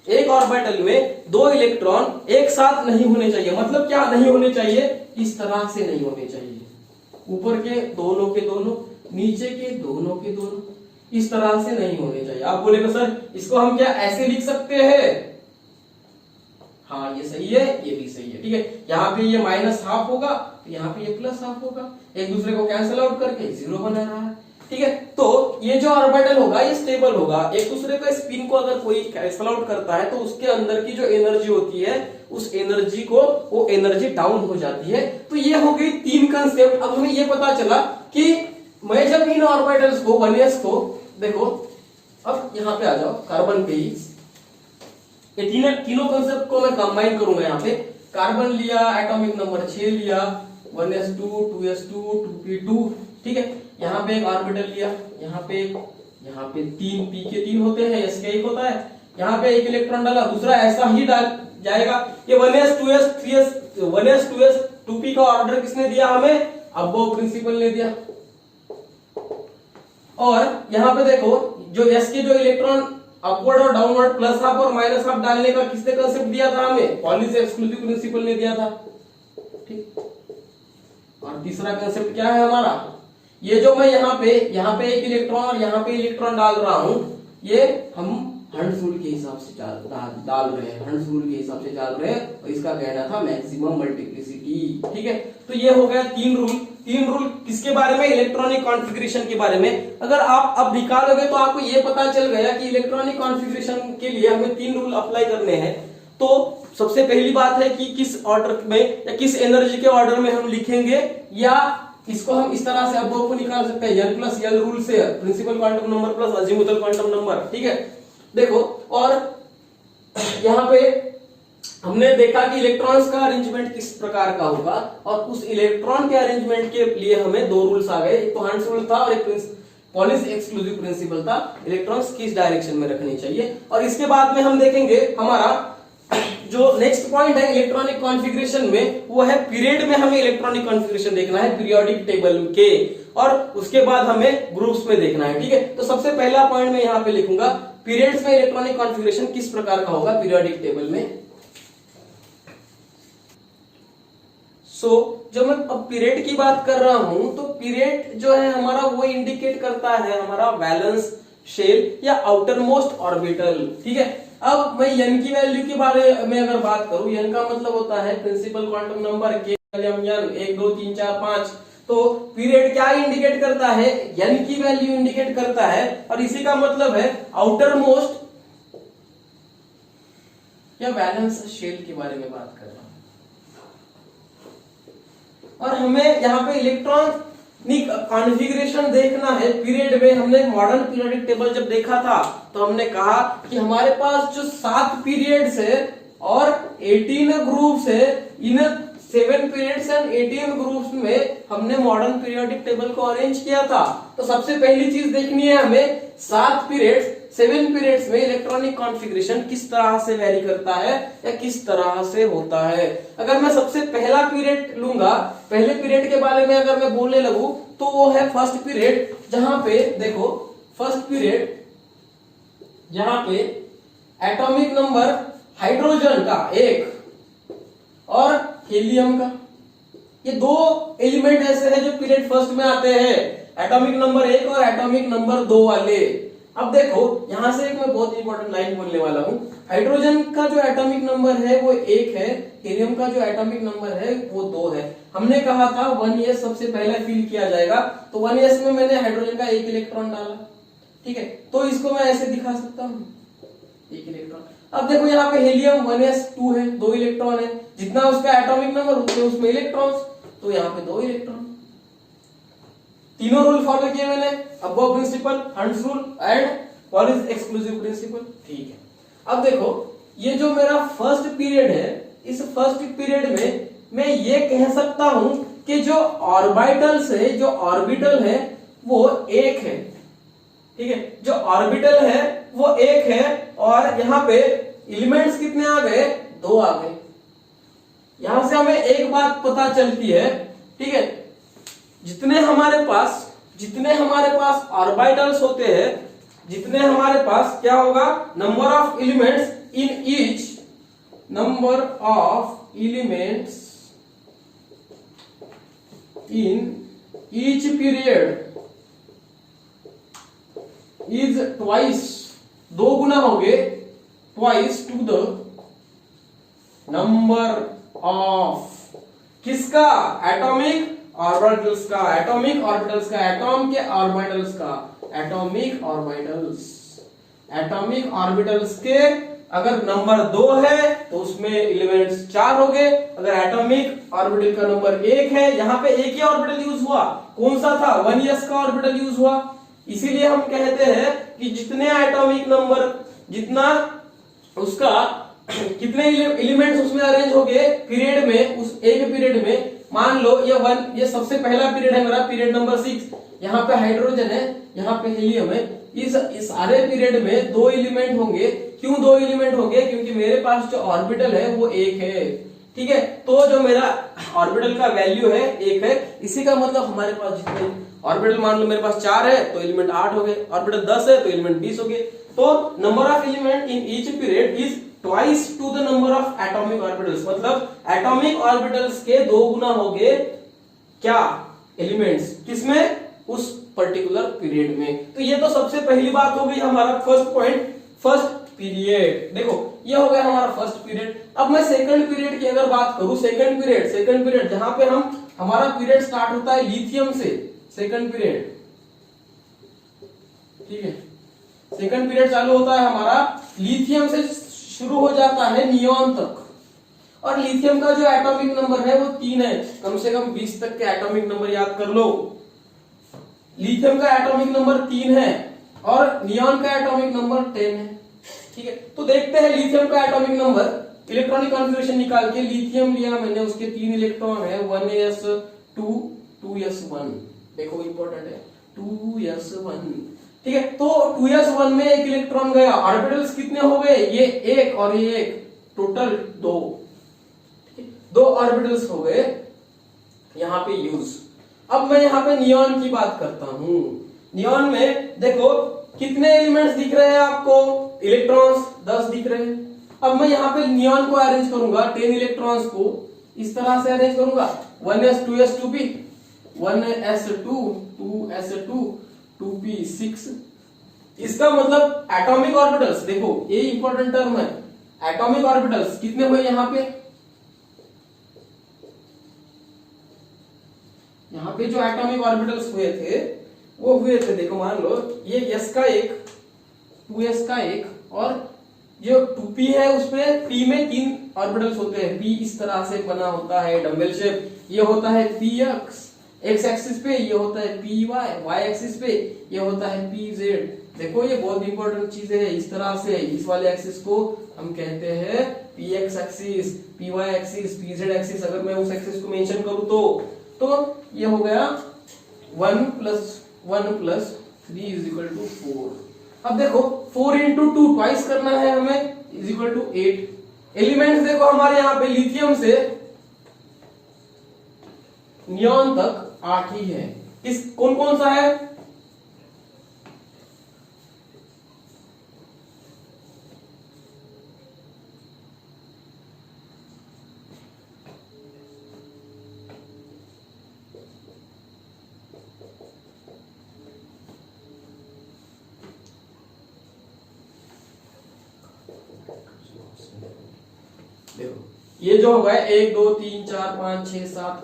S1: एक ऑर्बिटल में 2 इलेक्ट्रॉन एक साथ नहीं होने चाहिए। मतलब क्या नहीं होने चाहिए, इस तरह से नहीं होने चाहिए, ऊपर के दोनों के दोनों, नीचे के दोनों के दोनों, इस तरह से नहीं होने चाहिए। आप बोलेगा सर इसको हम क्या ऐसे लिख सकते हैं, हाँ ये सही है, ये भी सही है, ठीक है। यहाँ पे ये -12 होगा तो यहाँ पे ये प्लस हाफ होगा, एक दूसरे को कैंसिल आउट करके जीरो बना रहा है। ठीक है, तो ये जो ऑर्बिटल होगा ये स्टेबल होगा, एक दूसरे का स्पिन को अगर कोई कैंसिल आउट करता है तो उसके अंदर की जो एनर्जी होती है उस एनर्जी को वो एनर्जी डाउन हो जाती है। तो ये हो गई तीन कंसेप्ट। अब हमें ये पता चला कि मैं जब इन ऑर्बिटल्स को 1s को देखो, अब यहाँ पे आ जाओ कार्बन पे ही, ये तीनों कंसेप्ट को मैं कंबाइन करूंगा। यहाँ पे कार्बन लिया, एटॉमिक नंबर 6 लिया, 1s2 2s2 2p2, ठीक है। यहाँ पे एक ऑर्बिटल लिया, यहाँ पे 3 p के 3 होते हैं, s का 1 होता है, यहाँ पे एक इलेक्ट्रॉन डाला, दूसरा ऐसा ही डाल जाएगा। ये 1s 2s 3s 1s 2s 2p का ऑर्डर किसने दिया हमें? अबोव प्रिंसिपल ने दिया। और यहाँ पे देखो जो s के जो इलेक्ट्रॉन अपवर्ड और डाउनवर्ड प्लस हाफ और माइनस हाफ डालने का किसने कंसेप्ट दिया था हमें? पॉलिश एक्सक्लूसिव प्रिंसिपल ने दिया था, ठीक। और तीसरा कंसेप्ट क्या है हमारा? ये जो मैं यहाँ पे एक इलेक्ट्रॉन और यहाँ पे इलेक्ट्रॉन डाल रहा हूं, ये हम हंड्स रूल के हिसाब से डाल रहे हैं, हंड्स रूल के हिसाब से डाल रहे हैं, और इसका कहना था मैक्सिमम मल्टीप्लिसिटी, ठीक है। तो ये हो गया तीन रूल किसके बारे में? इलेक्ट्रॉनिक कॉन्फ़िगरेशन के बारे में। अगर आप अब निकालोगे तो आपको ये पता चल गया कि इलेक्ट्रॉनिक कॉन्फ़िगरेशन के लिए हमें तीन रूल अप्लाई करने हैं। तो सबसे पहली बात है कि किस ऑर्डर में या किस एनर्जी के ऑर्डर में हम लिखेंगे, या इसको हम इस तरह से अबोव को निकाल सकते हैं L प्लस L रूल से, principal quantum number plus azimuthal quantum number, ठीक है। देखो, और यहाँ पे हमने देखा कि इलेक्ट्रॉन्स का अरेंजमेंट किस प्रकार का होगा, और उस इलेक्ट्रॉन के अरेंजमेंट के लिए हमें दो रूल्स आ गए, एक तो हंड्स रूल था और एक पॉलिश एक्सक्लूसिव प्रिंसिपल था, इलेक्ट्रॉन्स किस डायरेक्शन में रखने चाहिए। और इसके बाद में हम देखेंगे हमारा जो नेक्स्ट पॉइंट है इलेक्ट्रॉनिक कॉन्फ़िगरेशन में, वो है पीरियड में हमें इलेक्ट्रॉनिक कॉन्फ़िगरेशन देखना है, पीरियोडिक टेबल के, और उसके बाद हमें ग्रुप्स में देखना है, ठीक है। तो सबसे पहला पॉइंट मैं यहाँ पे लिखूंगा, पीरियड्स में इलेक्ट्रॉनिक कॉन्फ़िगरेशन किस प्रकार का होगा पीरियोडिक टेबल में। जब मैं अब पीरियड की बात कर रहा हूं, तो पीरियड जो है हमारा वो इंडिकेट करता है हमारा वैलेंस शेल या आउटर मोस्ट ऑर्बिटल, ठीक है। अब मैं n की वैल्यू के बारे में अगर बात करूं, n का मतलब होता है principal quantum number k n 1 2 3 4 5। तो पीरियड क्या इंडिकेट करता है? n की वैल्यू इंडिकेट करता है, और इसी का मतलब है आउटर मोस्ट या वैलेंस शेल के बारे में बात कर रहा हूं। और हमें यहाँ पे इलेक्ट्रॉन कॉन्फ़िगरेशन देखना है पीरियड में। हमने मॉडर्न पीरियोडिक टेबल जब देखा था तो हमने कहा कि हमारे पास जो 7 पीरियड्स है और 18 ग्रुप्स है, इन 7 पीरियड्स एंड 18 ग्रुप्स में हमने मॉडर्न पीरियोडिक टेबल को अरेंज किया था। तो सबसे पहली चीज देखनी है हमें 7 पीरियड्स 7 पीरियड्स में इलेक्ट्रॉनिक कॉन्फ़िगरेशन किस तरह से वेरी करता है या किस तरह से होता है। अगर मैं सबसे पहला पीरियड लूंगा, पहले पीरियड के बारे में अगर मैं बोलने लगूं, तो वो है फर्स्ट पीरियड, जहां पे देखो फर्स्ट पीरियड जहां पे एटॉमिक नंबर हाइड्रोजन का 1 और हीलियम का, ये दो एलिमेंट ऐसे हैं जो पीरियड फर्स्ट में आते हैं, एटॉमिक नंबर 1 और एटॉमिक नंबर 2 वाले। अब देखो यहां से एक मैं बहुत इंपॉर्टेंट लाइन बोलने वाला हूं। हाइड्रोजन का जो एटॉमिक नंबर है वो 1 है, हीलियम का जो एटॉमिक नंबर है वो 2 है। हमने कहा था 1s सबसे पहले फिल किया जाएगा, तो 1s में मैंने हाइड्रोजन का 1 इलेक्ट्रॉन डाला, ठीक है। तो इसको मैं ऐसे दिखा सकता हूं, 1 इलेक्ट्रॉन। अब देखो यहाँ पे हीलियम 1s2 है, 2 इलेक्ट्रॉन है, जितना उसका एटॉमिक नंबर उतने उसमें इलेक्ट्रॉन्स, तो यहाँ पे 2 इलेक्ट्रॉन। तीनों रूल फॉलो किए मैंने, Aufbau principle, Hund's rule and Pauli's exclusive principle, ठीक है। अब देखो ये जो मेरा फर्स्ट पीरियड है, इस फर्स्ट पीरियड में मैं ये कह सकता हूं कि जो ऑर्बिटल्स है, जो ऑर्बिटल है वो 1 है, ठीक है। जो ऑर्बिटल है वो 1 है, और यहाँ पे एलिमेंट्स कितने आ गए? 2 आ गए। यहां से हमें एक बात पता चलती है, ठीक है, जितने हमारे पास ऑर्बिटल्स होते हैं, जितने हमारे पास क्या होगा, number of elements in each, number of elements in each period is twice, 2 गुना हो गए, twice to the number of किसका? एटॉमिक ऑर्बिटल्स का, एटॉमिक ऑर्बिटल्स का, एटॉम के ऑर्बिटल्स का, एटॉमिक ऑर्बिटल्स, एटॉमिक ऑर्बिटल्स के अगर नंबर 2 है तो उसमें एलिमेंट्स 4 हो गए। अगर एटॉमिक ऑर्बिटल का नंबर 1 है, यहाँ पे एक ही ऑर्बिटल यूज हुआ, कौन सा था? 1s का ऑर्बिटल यूज हुआ। इसीलिए हम कहते हैं कि जितने एटॉमिक नंबर, जितना उसका कितने एलिमेंट्स उसमें अरेंज हो गए पीरियड में, उस एक पीरियड में, मान लो ये सबसे पहला पीरियड है मेरा, पीरियड नंबर 6, यहाँ पे हाइड्रोजन है, यहाँ पे हीलियम है। इस सारे पीरियड में 2 एलिमेंट होंगे। क्यों 2 एलिमेंट होंगे? क्योंकि मेरे पास जो ऑर्बिटल है वो 1 है, ठीक है। तो जो मेरा ऑर्बिटल का वैल्यू है 1 है। इसी का मतलब हमारे पास जितने ऑर्बिटल, मान लो मेरे पास 4 है तो एलिमेंट 8 हो गए, ऑर्बिटल 10 है तो एलिमेंट 20 हो गए। तो number of element in each period is twice to the number of atomic orbitals, मतलब एटॉमिक ऑर्बिटल्स के 2 गुना हो गए क्या? एलिमेंट्स, किसमें? उस पर्टिकुलर पीरियड में। तो ये तो सबसे पहली बात हो गई हमारा फर्स्ट पॉइंट, फर्स्ट पीरियड। देखो ये हो गया हमारा फर्स्ट पीरियड। अब मैं सेकंड पीरियड की अगर बात करूं, सेकंड पीरियड जहां पे हमारा पीरियड स्टार्ट होता है लिथियम से, सेकंड पीरियड, ठीक है। सेकंड पीरियड चालू होता है हमारा लिथियम से, शुरू हो जाता है नियोन तक। और लिथियम का जो एटॉमिक नंबर है वो 3 है। कम से कम 20 तक के एटॉमिक नंबर याद कर लो। लिथियम का एटॉमिक नंबर 3 है और नियोन का एटॉमिक नंबर 10 है, ठीक है। तो देखते हैं लिथियम का एटॉमिक नंबर, इलेक्ट्रॉनिक कॉन्फ़िगरेशन निकाल के। लिथियम लिया मैंने, उसके 3 इलेक्ट्रॉन है, 1s2 2s1, देखो इंपॉर्टेंट है 2s1, ठीक है। तो 2s1 में एक इलेक्ट्रॉन गया, ऑर्बिटल्स कितने हो गए? ये 1 और ये 1, टोटल 2 ऑर्बिटल्स हो गए यहाँ पे यूज। अब मैं यहाँ पे नियोन की बात करता हूं। नियोन में देखो कितने एलिमेंट्स दिख रहे हैं आपको? इलेक्ट्रॉन्स 10 दिख रहे हैं। अब मैं यहाँ पे नियोन को अरेंज करूंगा, 10 इलेक्ट्रॉन्स को इस तरह से अरेंज करूंगा, 1s 2s 2p, 1s2 2s2 2p 6। इसका मतलब एटॉमिक ऑर्बिटल्स, देखो ये इंपॉर्टेंट टर्म है, एटॉमिक ऑर्बिटल्स कितने हुए यहाँ पे? यहाँ पे जो एटॉमिक ऑर्बिटल्स हुए थे वो हुए थे, देखो मान लो ये s का एक, 2s का एक, और जो 2p है उसमें p में 3 ऑर्बिटल्स होते हैं। p इस तरह से बना होता है डम्बल शेप, ये होता है px x एक्सिस पे, ये होता है py y एक्सिस पे, ये होता है pz। देखो ये बहुत इंपॉर्टेंट चीज है। इस तरह से इस वाले एक्सिस को हम कहते हैं px axis, py axis, pz axis. अगर मैं उस एक्सिस को मेंशन करूं तो ये हो गया 1 + 1 + 3 = 4। अब देखो 4 × 2 ट्वाइस करना है हमें, = 8। एलिमेंट्स देखो हमारे यहाँ पे लिथियम से नियोन तक 8 ही है। इस कौन कौन सा है? देखो ये जो होगा 1 2 3 4 5 6 7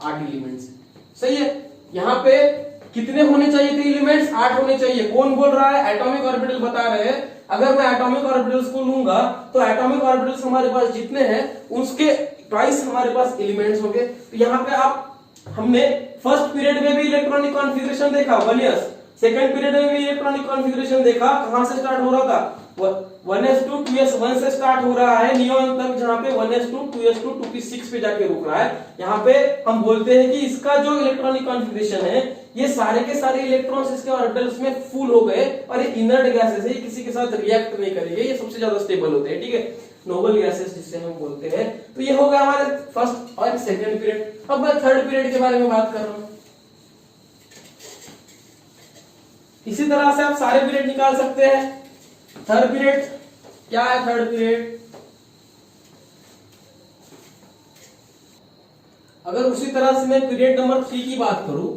S1: 8 एलिमेंट्स, सही है। यहाँ पे कितने होने चाहिए थे एलिमेंट्स? 8 होने चाहिए। कौन बोल रहा है? एटॉमिक ऑर्बिटल बता रहे हैं। अगर मैं एटॉमिक ऑर्बिटल्स को लूंगा तो एटॉमिक ऑर्बिटल्स हमारे पास जितने हैं उसके ट्वाइस हमारे पास एलिमेंट्स होंगे। तो यहाँ पे हमने फर्स्ट पीरियड में भी इलेक्ट्रॉनिक कॉन्फ़िगरेशन देखा 1s, सेकंड पीरियड में भी इलेक्ट्रॉनिक कॉन्फ़िगरेशन देखा। कहां से स्टार्ट हो रहा था? 1s2 2s1 से स्टार्ट हो रहा है नियोन तक, जहां पे 1s2 2s2 2p6 पे जाके रुक रहा है। यहाँ पे हम बोलते हैं कि इसका जो इलेक्ट्रॉनिक कॉन्फ़िगरेशन है, ये सारे के सारे इलेक्ट्रॉन्स इसके ऑर्बिटल्स में फुल हो गए और ये इनर्ट गैसेस है, किसी के साथ रिएक्ट नहीं करेंगे, ये सबसे ज्यादा स्टेबल होते हैं, ठीक है, नोबल गैसेस जिससे हम बोलते हैं। तो ये हो गया हमारे फर्स्ट और सेकंड पीरियड। अब मैं थर्ड पीरियड के बारे में बात कर रहा हूं। इसी तरह से आप सारे पीरियड निकाल सकते हैं। थर्ड पीरियड क्या है? थर्ड पीरियड अगर उसी तरह से मैं पीरियड नंबर 3 की बात करूं,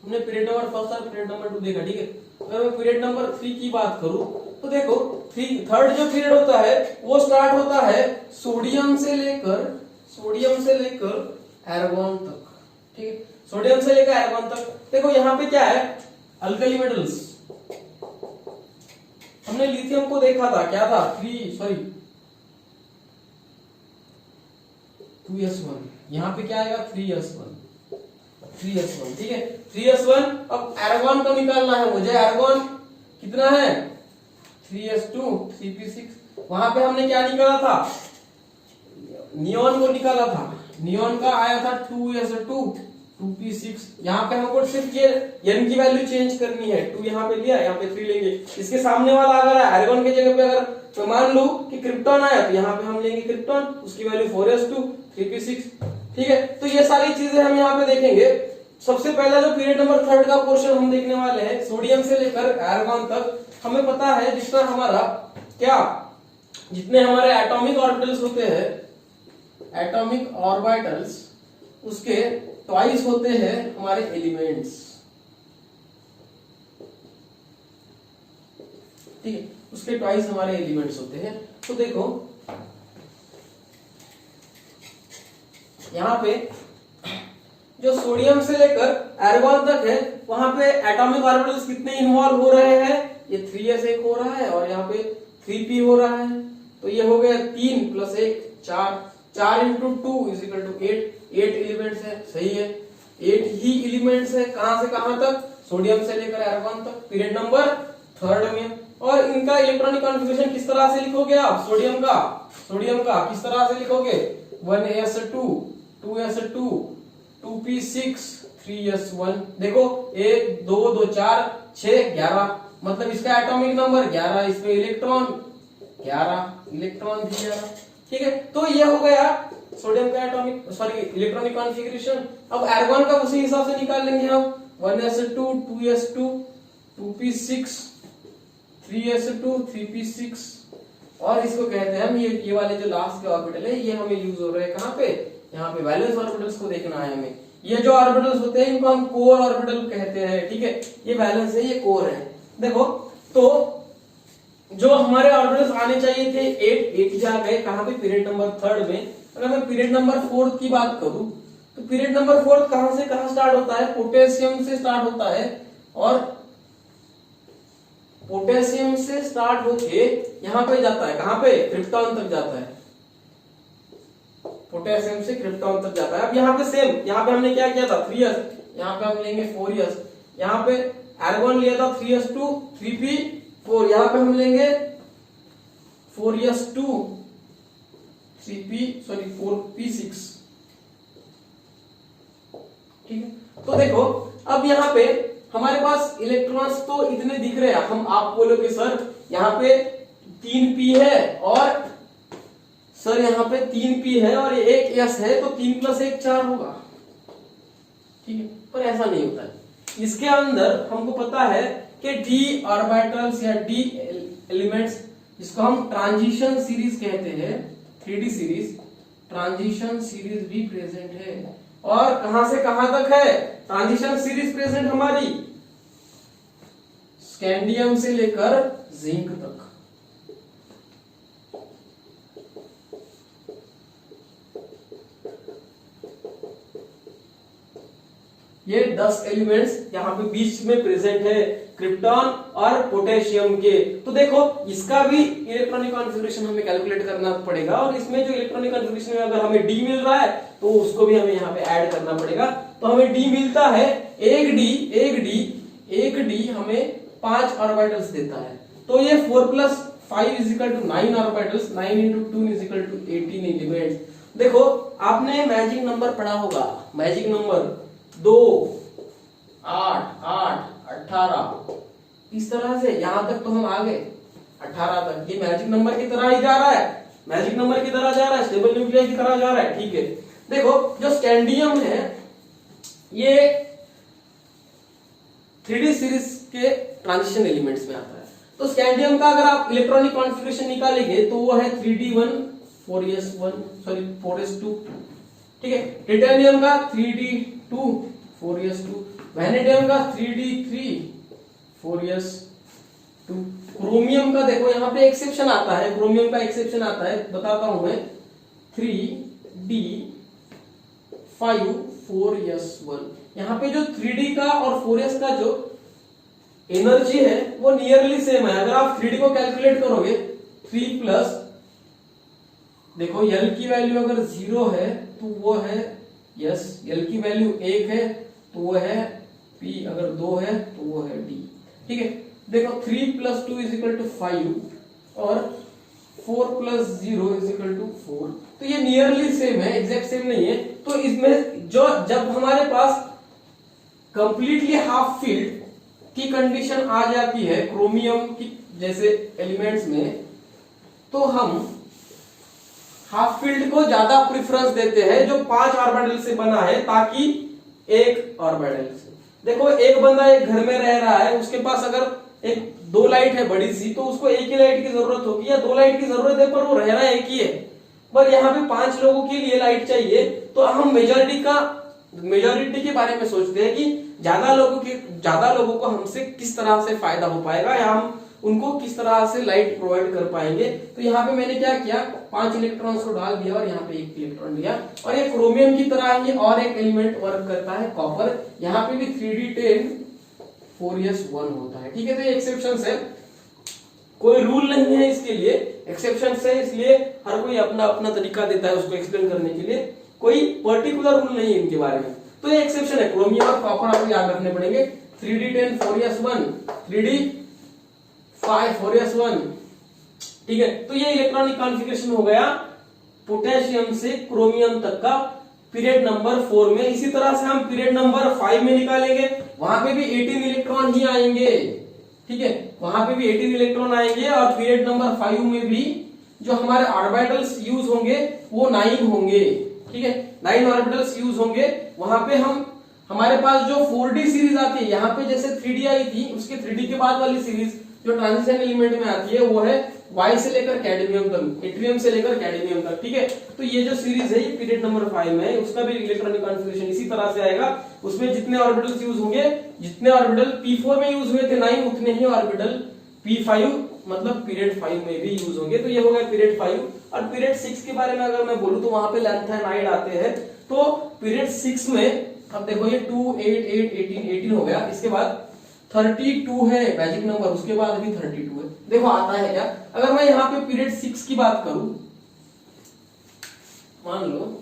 S1: हमने पीरियड नंबर फर्स्ट और पीरियड नंबर 2 देखा, ठीक है। अगर मैं पीरियड नंबर 3 की बात करूं तो देखो थर्ड जो पीरियड होता है वो स्टार्ट होता है सोडियम से लेकर एर्गोन तक, ठीक है, सोडियम से लेकर एर्गोन तक। देखो यहाँ पे क्या है, अल्कली मेटल्स, हमने लिथियम को देखा था, क्या था, 2s1, यहाँ पे क्या आएगा 3s1, ठीक है, 3s1। अब एर्गोन को निकालना है मुझे, एर्गोन कितना है 3s2, 3p6। वहां पे हमने क्या निकाला था, नियोन को निकाला था, नियोन का आया था 2s2, 2p6। यहाँ पे हमको सिर्फ ये n की वैल्यू चेंज करनी है, 2 यहाँ पे लिया, यहाँ पे 3 लेंगे। इसके सामने वाला अगर एर्गोन के जगह पे अगर तो मान लो कि क्रिप्टॉन आया, तो यहाँ पे हम लेंगे क्रिप्टॉन, उसकी वैल्यू 4s2, 3p6, ठीक है। तो ये सारी चीजें हम यहाँ पे देखेंगे। सबसे पहला जो पीरियड नंबर 3 का पोर्शन हम देखने वाले हैं, सोडियम से लेकर एर्गोन तक। हमें पता है जितना हमारा क्या, जितने हमारे एटॉमिक ऑर्बिटल्स होते हैं, एटॉमिक ऑर्बिटल्स, उसके ट्वाइस होते हैं हमारे एलिमेंट्स, ठीक है, उसके ट्वाइस हमारे एलिमेंट्स होते हैं। तो देखो यहां पे जो सोडियम से लेकर एर्गोन तक है, वहां पे एटॉमिक ऑर्बिटल्स कितने इन्वॉल्व हो रहे हैं, ये 3s एक हो रहा है और यहाँ पे 3p हो रहा है। तो ये हो गया 3 + 1 4, 4 × 2 = 8, 8 एलिमेंट्स है, सही है, 8 ही एलिमेंट्स है। कहां से कहां तक, सोडियम से लेकर एर्गोन तक, पीरियड नंबर 3 में। और इनका इलेक्ट्रॉनिक कॉन्फ़िगरेशन किस तरह से लिखोगे आप, सोडियम का किस तरह से लिखोगे, 1s2, 2s2, 2p6, 3s1। देखो 1 2 2 4 6 11, मतलब इसका एटॉमिक नंबर 11, इसमें इलेक्ट्रॉन 11, इलेक्ट्रॉन भी 11, ठीक है। तो ये हो गया सोडियम का इलेक्ट्रॉनिक कॉन्फ़िगरेशन। अब एर्गोन का उसी हिसाब से निकाल लेंगे हम, 1s2, 2s2, 2p6, 3s2, 3p6। और इसको कहते हैं हम, ये वाले जो लास्ट के ऑर्बिटल है, ये हमें यूज हो रहे हैं कहां पे, यहाँ पे वैलेंस ऑर्बिटल्स को देखना है हमें। ये जो ऑर्बिटल्स होते हैं इनको हम कोर ऑर्बिटल कहते हैं, ठीक है, ये वैलेंस है, ये कोर है। देखो तो जो हमारे ऑर्बिटल्स आने चाहिए थे 8 जा गए, कहां पे, पीरियड नंबर 3 में। अगर मैं पीरियड नंबर 4 की बात करूं, तो पीरियड नंबर 4 कहां से कहां स्टार्ट होता है, पोटेशियम से स्टार्ट होता है, और पोटेशियम से स्टार्ट होके यहां पे जाता है, कहां पे, क्रिप्टॉन तक जाता है, पोटेशियम से क्रिप्टॉन तक जाता है। अब यहाँ पे सेम, यहाँ पे हमने क्या किया था 3s, यहाँ पे हम लेंगे 4s, यहाँ पे एर्गोन लिया था 3s2, 3p4, यहाँ पे हम लेंगे 4s2, 4p6, ठीक है। तो देखो अब यहाँ पे हमारे पास इलेक्ट्रॉन्स तो इतने दिख रहे हैं, हम आप बोलोगे सर यहाँ पे 3p है और सर यहाँ पे 3p है और 1s है, तो 3 + 1 4 होगा, ठीक है, पर ऐसा नहीं होता है। इसके अंदर हमको पता है कि d ऑर्बिटल्स या d एलिमेंट्स, जिसको हम ट्रांजिशन सीरीज कहते हैं, 3d सीरीज, ट्रांजिशन सीरीज भी प्रेजेंट है। और कहां से कहां तक है ट्रांजिशन सीरीज प्रेजेंट हमारी, स्कैंडियम से लेकर जिंक तक। ये 10 एलिमेंट्स यहाँ पे बीच में प्रेजेंट है, क्रिप्टॉन और पोटेशियम के। तो देखो इसका भी इलेक्ट्रॉनिक कॉन्फ़िगरेशन हमें कैलकुलेट करना पड़ेगा, और इसमें जो इलेक्ट्रॉनिक कॉन्फ़िगरेशन में अगर हमें डी मिल रहा है तो उसको भी हमें यहाँ पे ऐड करना पड़ेगा। तो हमें डी मिलता है, एक डी हमें 5 ऑर्बिटल्स देता है। तो ये 4 + 5 = 9 ऑर्बिटल्स, 9 × 2 = 18 एलिमेंट्स। देखो आपने मैजिक नंबर पढ़ा होगा, मैजिक नंबर 2 8 8 18, इस तरह से यहां तक तो हम आ गए 18 तक। ये मैजिक नंबर की तरह ही जा रहा है, मैजिक नंबर की तरह जा रहा है, स्टेबल न्यूक्लियर की तरह जा रहा है, ठीक है। देखो जो स्कैंडियम है ये 3d सीरीज के ट्रांजिशन एलिमेंट्स में आता है। तो स्कैंडियम का अगर आप इलेक्ट्रॉनिक कॉन्फ़िगरेशन निकालेंगे तो वो है 3d1 4s2, ठीक है। टिटेनियम का 3d2 4s2, वैनेडियम का 3d3 4s2। क्रोमियम का देखो यहाँ पे एक्सेप्शन आता है, क्रोमियम का एक्सेप्शन आता है, बताता हूं मैं, 3d4 5 4s1। यहाँ पे जो 3d का और 4s का जो एनर्जी है वो नियरली सेम है। अगर आप 3d को कैलकुलेट करोगे 3 प्लस, देखो L की वैल्यू अगर 0 है तो वो है यस, L की वैल्यू 1 है तो वो है P, अगर 2 है तो वो है D। ठीक है, देखो 3 प्लस 2 इज इक्वल टू 5 और 4 प्लस 0 इज इक्वल टू 4। तो ये नियरली सेम है, एग्जैक्ट सेम नहीं है। तो इसमें जो जब हमारे पास कंप्लीटली हाफ फील्ड की कंडीशन आ जाती है क्रोमियम की जैसे एलिमेंट्स में, तो हम हाफ फील्ड को ज्यादा प्रेफरेंस देते हैं जो 5 ऑर्बिटल से बना है, ताकि एक ऑर्बिटल से, देखो एक बंदा एक घर में रह रहा है, उसके पास अगर एक 2 लाइट है बड़ी सी, तो उसको एक ही लाइट की जरूरत होगी या 2 लाइट की जरूरत है, पर वो रह रहा है एक ही है। पर यहाँ पे 5 लोगों के लिए लाइट चाहिए, तो हम मेजॉरिटी के बारे में सोचते हैं कि ज्यादा लोगों को हमसे किस तरह से फायदा हो पाएगा या हम उनको किस तरह से लाइट प्रोवाइड कर पाएंगे। तो यहाँ पे मैंने क्या किया, 5 इलेक्ट्रॉन्स को डाल दिया और यहाँ पे 1 इलेक्ट्रॉन लिया। और ये क्रोमियम की तरह ही और एक एलिमेंट वर्क करता है कॉपर, यहाँ पे भी 3d10 4s1 होता है। ठीक है, तो ये एक्सेप्शन है, कोई रूल नहीं है इसके लिए, एक्सेप्शन है, इसलिए हर कोई अपना अपना तरीका देता है उसको एक्सप्लेन करने के लिए, कोई पर्टिकुलर रूल नहीं है इनके बारे में। तो ये एक्सेप्शन है, क्रोमियम और कॉपर आपको याद रखने पड़ेंगे। 3d10 4s1, 3d5 4s1। ठीक है, तो ये इलेक्ट्रॉनिक कॉन्फ़िगरेशन हो गया पोटेशियम से क्रोमियम तक का पीरियड नंबर 4 में। इसी तरह से हम पीरियड नंबर 5 में निकालेंगे, वहां पे भी 18 इलेक्ट्रॉन ही आएंगे। ठीक है, वहां पे भी 18 इलेक्ट्रॉन आएंगे और पीरियड नंबर 5 में भी जो हमारे ऑर्बिटल्स यूज होंगे वो 9 होंगे। ठीक है, 9 ऑर्बिटल्स यूज होंगे। वहां पे हमारे पास जो 4d सीरीज आती है, यहाँ पे जैसे 3d आई थी, उसके 3d के बाद वाली सीरीज जो ट्रांजिशन एलिमेंट में आती है वो है Y से लेकर कैडमियम तक, एट्रियम से लेकर कैडमियम तक। ठीक है, तो ये जो सीरीज है ये पीरियड नंबर 5 में है, उसका भी इलेक्ट्रॉनिक कॉन्फ़िगरेशन इसी तरह से आएगा। उसमें जितने ऑर्बिटल्स यूज होंगे, जितने ऑर्बिटल P4 में यूज हुए थे 9, उतने ही ऑर्बिटल P5 मतलब पीरियड 5 में भी यूज होंगे। तो ये हो गया पीरियड 5। और पीरियड 6 के बारे में अगर मैं बोलूं तो वहां पे लैंथेनाइड आते हैं। तो पीरियड 6 में अब देखो ये 2 8 8 18 हो गया, इसके बाद 32 है मैजिक नंबर, उसके बाद भी 32 है। देखो आता है क्या, अगर मैं यहाँ पे पीरियड 6 की बात करूं, मान लो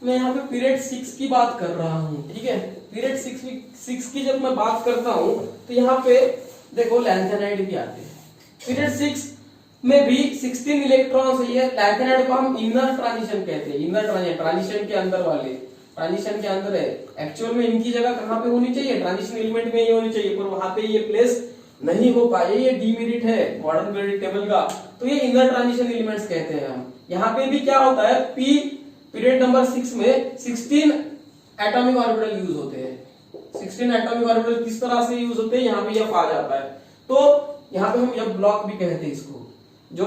S1: मैं यहाँ पे पीरियड 6 की बात कर रहा हूं। ठीक है, पीरियड 6 की जब मैं बात करता हूं तो यहाँ पे देखो लैंथेनाइड भी आते हैं। पीरियड 6 में भी 16 इलेक्ट्रॉन्स है। लैंथेनाइड को हम इनर ट्रांजिशन कहते हैं, इनर ट्रांजिशन के अंदर वाले, ट्रांजिशन के अंदर है। एक्चुअल में इनकी जगह कहाँ पे होनी चाहिए, ट्रांजिशन एलिमेंट में ही होनी चाहिए, पर वहां पे ये प्लेस नहीं हो पाए, ये डीमेरिट है मॉडर्न पीरियडिक टेबल का। तो ये इनर ट्रांजिशन एलिमेंट्स कहते हैं हम। यहाँ पे भी क्या होता है, पी पीरियड नंबर 6 में 16 एटॉमिक ऑर्बिटल यूज होते हैं। 16 एटॉमिक ऑर्बिटल किस तरह से यूज होते हैं, यहाँ पे यह आ जाता है। तो यहाँ पे हम यह ब्लॉक भी कहते हैं इसको, जो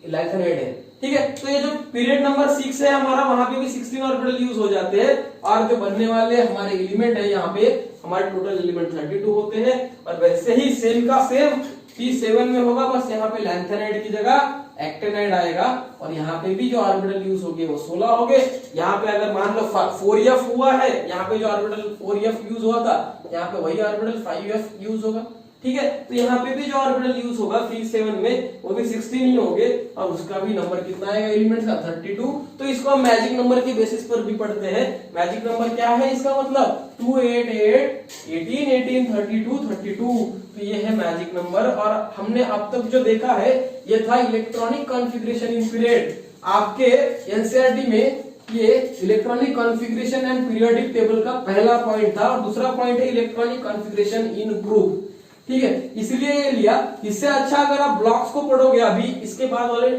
S1: लैंथेनाइड है। ठीक है, तो ये जो पीरियड नंबर 6 है हमारा, वहां पे भी 16 ऑर्बिटल यूज हो जाते हैं। और जो बनने वाले हमारे एलिमेंट है, यहाँ पे हमारे टोटल एलिमेंट 32 होते हैं। और वैसे ही सेम का सेम P7 में होगा, बस यहाँ पे लैंथेनाइड की जगह एक्टेनाइड आएगा। और यहाँ पे भी जो ऑर्बिटल यूज होंगे वो 16 हो गए। यहाँ पे अगर मान लो 4f हुआ है, यहाँ पे जो ऑर्बिटल 4f यूज हुआ था, यहाँ पे वही ऑर्बिटल 5f यूज होगा। ठीक है, तो यहाँ पे भी जो ऑर्बिटल यूज होगा P7 में वो भी 16 ही होंगे। और उसका भी नंबर कितना आएगा एलिमेंट्स का, 32। तो इसको हम मैजिक नंबर के बेसिस पर भी पढ़ते हैं। मैजिक नंबर क्या है इसका मतलब, 2 8 8 18 18 32 32। तो ये है मैजिक नंबर। और हमने अब तक जो देखा है ये था इलेक्ट्रॉनिक कॉन्फ़िगरेशन इन पीरियड। आपके एनसीईआरटी में ये electronic configuration and periodic table का पहला पॉइंट था। और दूसरा पॉइंट है इलेक्ट्रॉनिक कॉन्फ़िगरेशन इन ग्रुप। ठीक है, इसलिए ये लिया। इससे अच्छा अगर आप ब्लॉक्स को पढ़ोगे, अभी इसके बाद वाले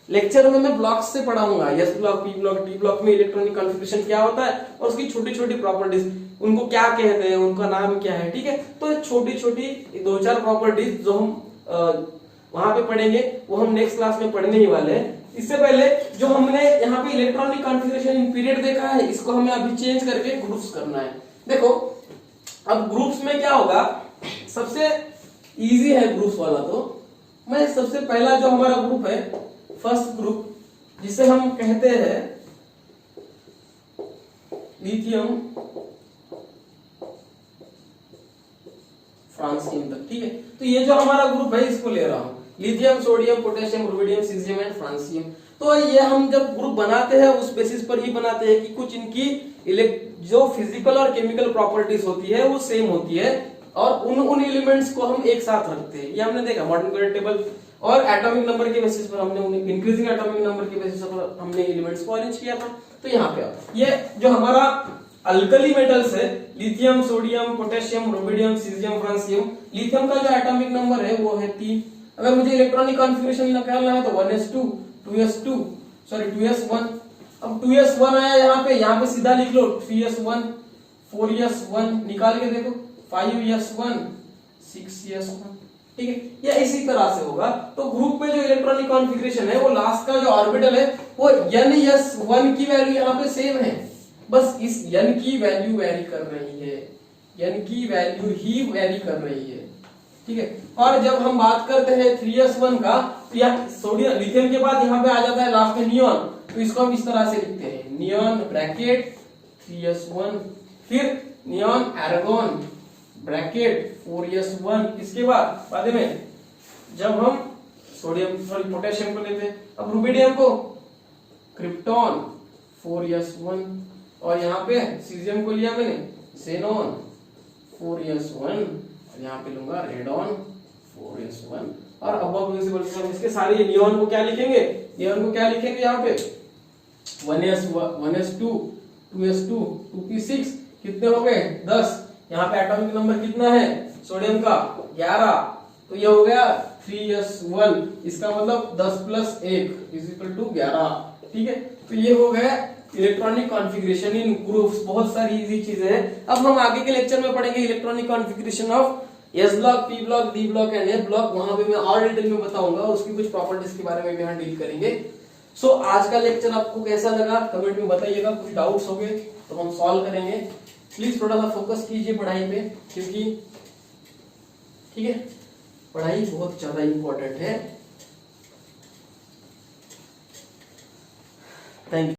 S1: लेक्चर में मैं ब्लॉक्स से पढ़ाऊंगा, S block, P block, D block में इलेक्ट्रॉनिक कॉन्फ़िगरेशन क्या होता है और उसकी छोटी छोटी प्रॉपर्टीज, उनको क्या कहते हैं, उनका नाम क्या है। ठीक है, तो छोटी छोटी 2-4 प्रॉपर्टीज जो हम वहां पे पढ़ेंगे वो हम नेक्स्ट क्लास में पढ़ने ही वाले हैं। इससे पहले जो हमने यहाँ पे इलेक्ट्रॉनिक कॉन्फ़िगरेशन इन पीरियड देखा है, इसको हमें अभी चेंज करके ग्रुप्स करना है। देखो अब ग्रुप्स में क्या होगा, सबसे इजी है ग्रुप्स वाला। तो मैं सबसे पहला जो हमारा ग्रुप है फर्स्ट ग्रुप जिसे हम कहते हैं लिथियम फ्रांसियम तक, ठीक है। तो ये जो हमारा ग्रुप है इसको ले रहा हूं, lithium, sodium, potassium, rubidium, caesium and francium. तो ये हम जब ग्रुप बनाते हैं उस बेसिस पर ही बनाते हैं कि कुछ इनकी जो फिजिकल और केमिकल प्रॉपर्टीज होती है वो सेम होती है, और उन एलिमेंट्स को हम एक साथ रखते हैं। ये हमने देखा मॉडर्न पीरियड टेबल, और एटॉमिक नंबर के बेसिस पर हमने इंक्रीजिंग एटॉमिक नंबर के बेसिस पर हमने एलिमेंट्स को अरेंज किया था। तो यहाँ पे ये जो हमारा अल्कली मेटल्स है, lithium, sodium, potassium, rubidium, caesium, francium, lithium का जो एटॉमिक नंबर है वो है 3। अगर मुझे इलेक्ट्रॉनिक कॉन्फ़िगरेशन निकालना है तो 1s2, 2s2, सॉरी 2s1। अब 2s1 आया यहाँ पे सीधा लिख लो 3s1, 4s1, निकाल के देखो 5s1, 6s1, ठीक है। या इसी तरह से होगा। तो ग्रुप में जो इलेक्ट्रॉनिक कॉन्फ़िगरेशन है वो लास्ट का जो ऑर्बिटल है वो ns1 की वैल्यू यहाँ पे सेम है, बस इस n की वैल्यू वेरी कर रही है, n की वैल्यू ही वेरी कर रही है, ठीक है। और जब हम बात करते हैं 3s1 का, तो यहाँ सोडियम लिथियम के बाद यहाँ पे आ जाता है लास्ट में नियॉन, तो इसको हम इस तरह से लिखते हैं नियॉन ब्रैकेट 3s1, फिर नियॉन एर्गोन ब्रैकेट 4s1। इसके बाद में जब हम सोडियम सॉरी पोटेशियम को लेते हैं, अब रुबिडियम को क्रिप्टॉन 4s1, और यहाँ पे सीजियम को लिया मैंने xenon 4s1, और यहाँ पे लूंगा रेडॉन 4s1। और अब इसके सारे नियॉन को क्या लिखेंगे, नियॉन को क्या लिखेंगे यहाँ पे 1s2, 2s2, 2p6, कितने हो गए 10। यहाँ पे एटॉमिक नंबर कितना है सोडियम का 11, तो ये हो गया 3s1, इसका मतलब 10 + 1 = 11, ठीक है। तो ये हो गया इलेक्ट्रॉनिक कॉन्फ़िगरेशन इन ग्रुप्स। बहुत सारी इजी चीजें हैं। अब हम आगे के लेक्चर में पढ़ेंगे electronic configuration of S block, P block, D block and F block. वहां पे मैं और डिटेल में बताऊंगा, उसकी कुछ प्रॉपर्टीज के बारे में भी यहाँ डील करेंगे। सो आज का लेक्चर आपको कैसा लगा कमेंट में बताइएगा। कुछ डाउट्स हो गए तो हम सॉल्व करेंगे। प्लीज थोड़ा सा फोकस कीजिए पढ़ाई पे, क्योंकि ठीक है पढ़ाई बहुत ज्यादा इंपॉर्टेंट है। Thank you.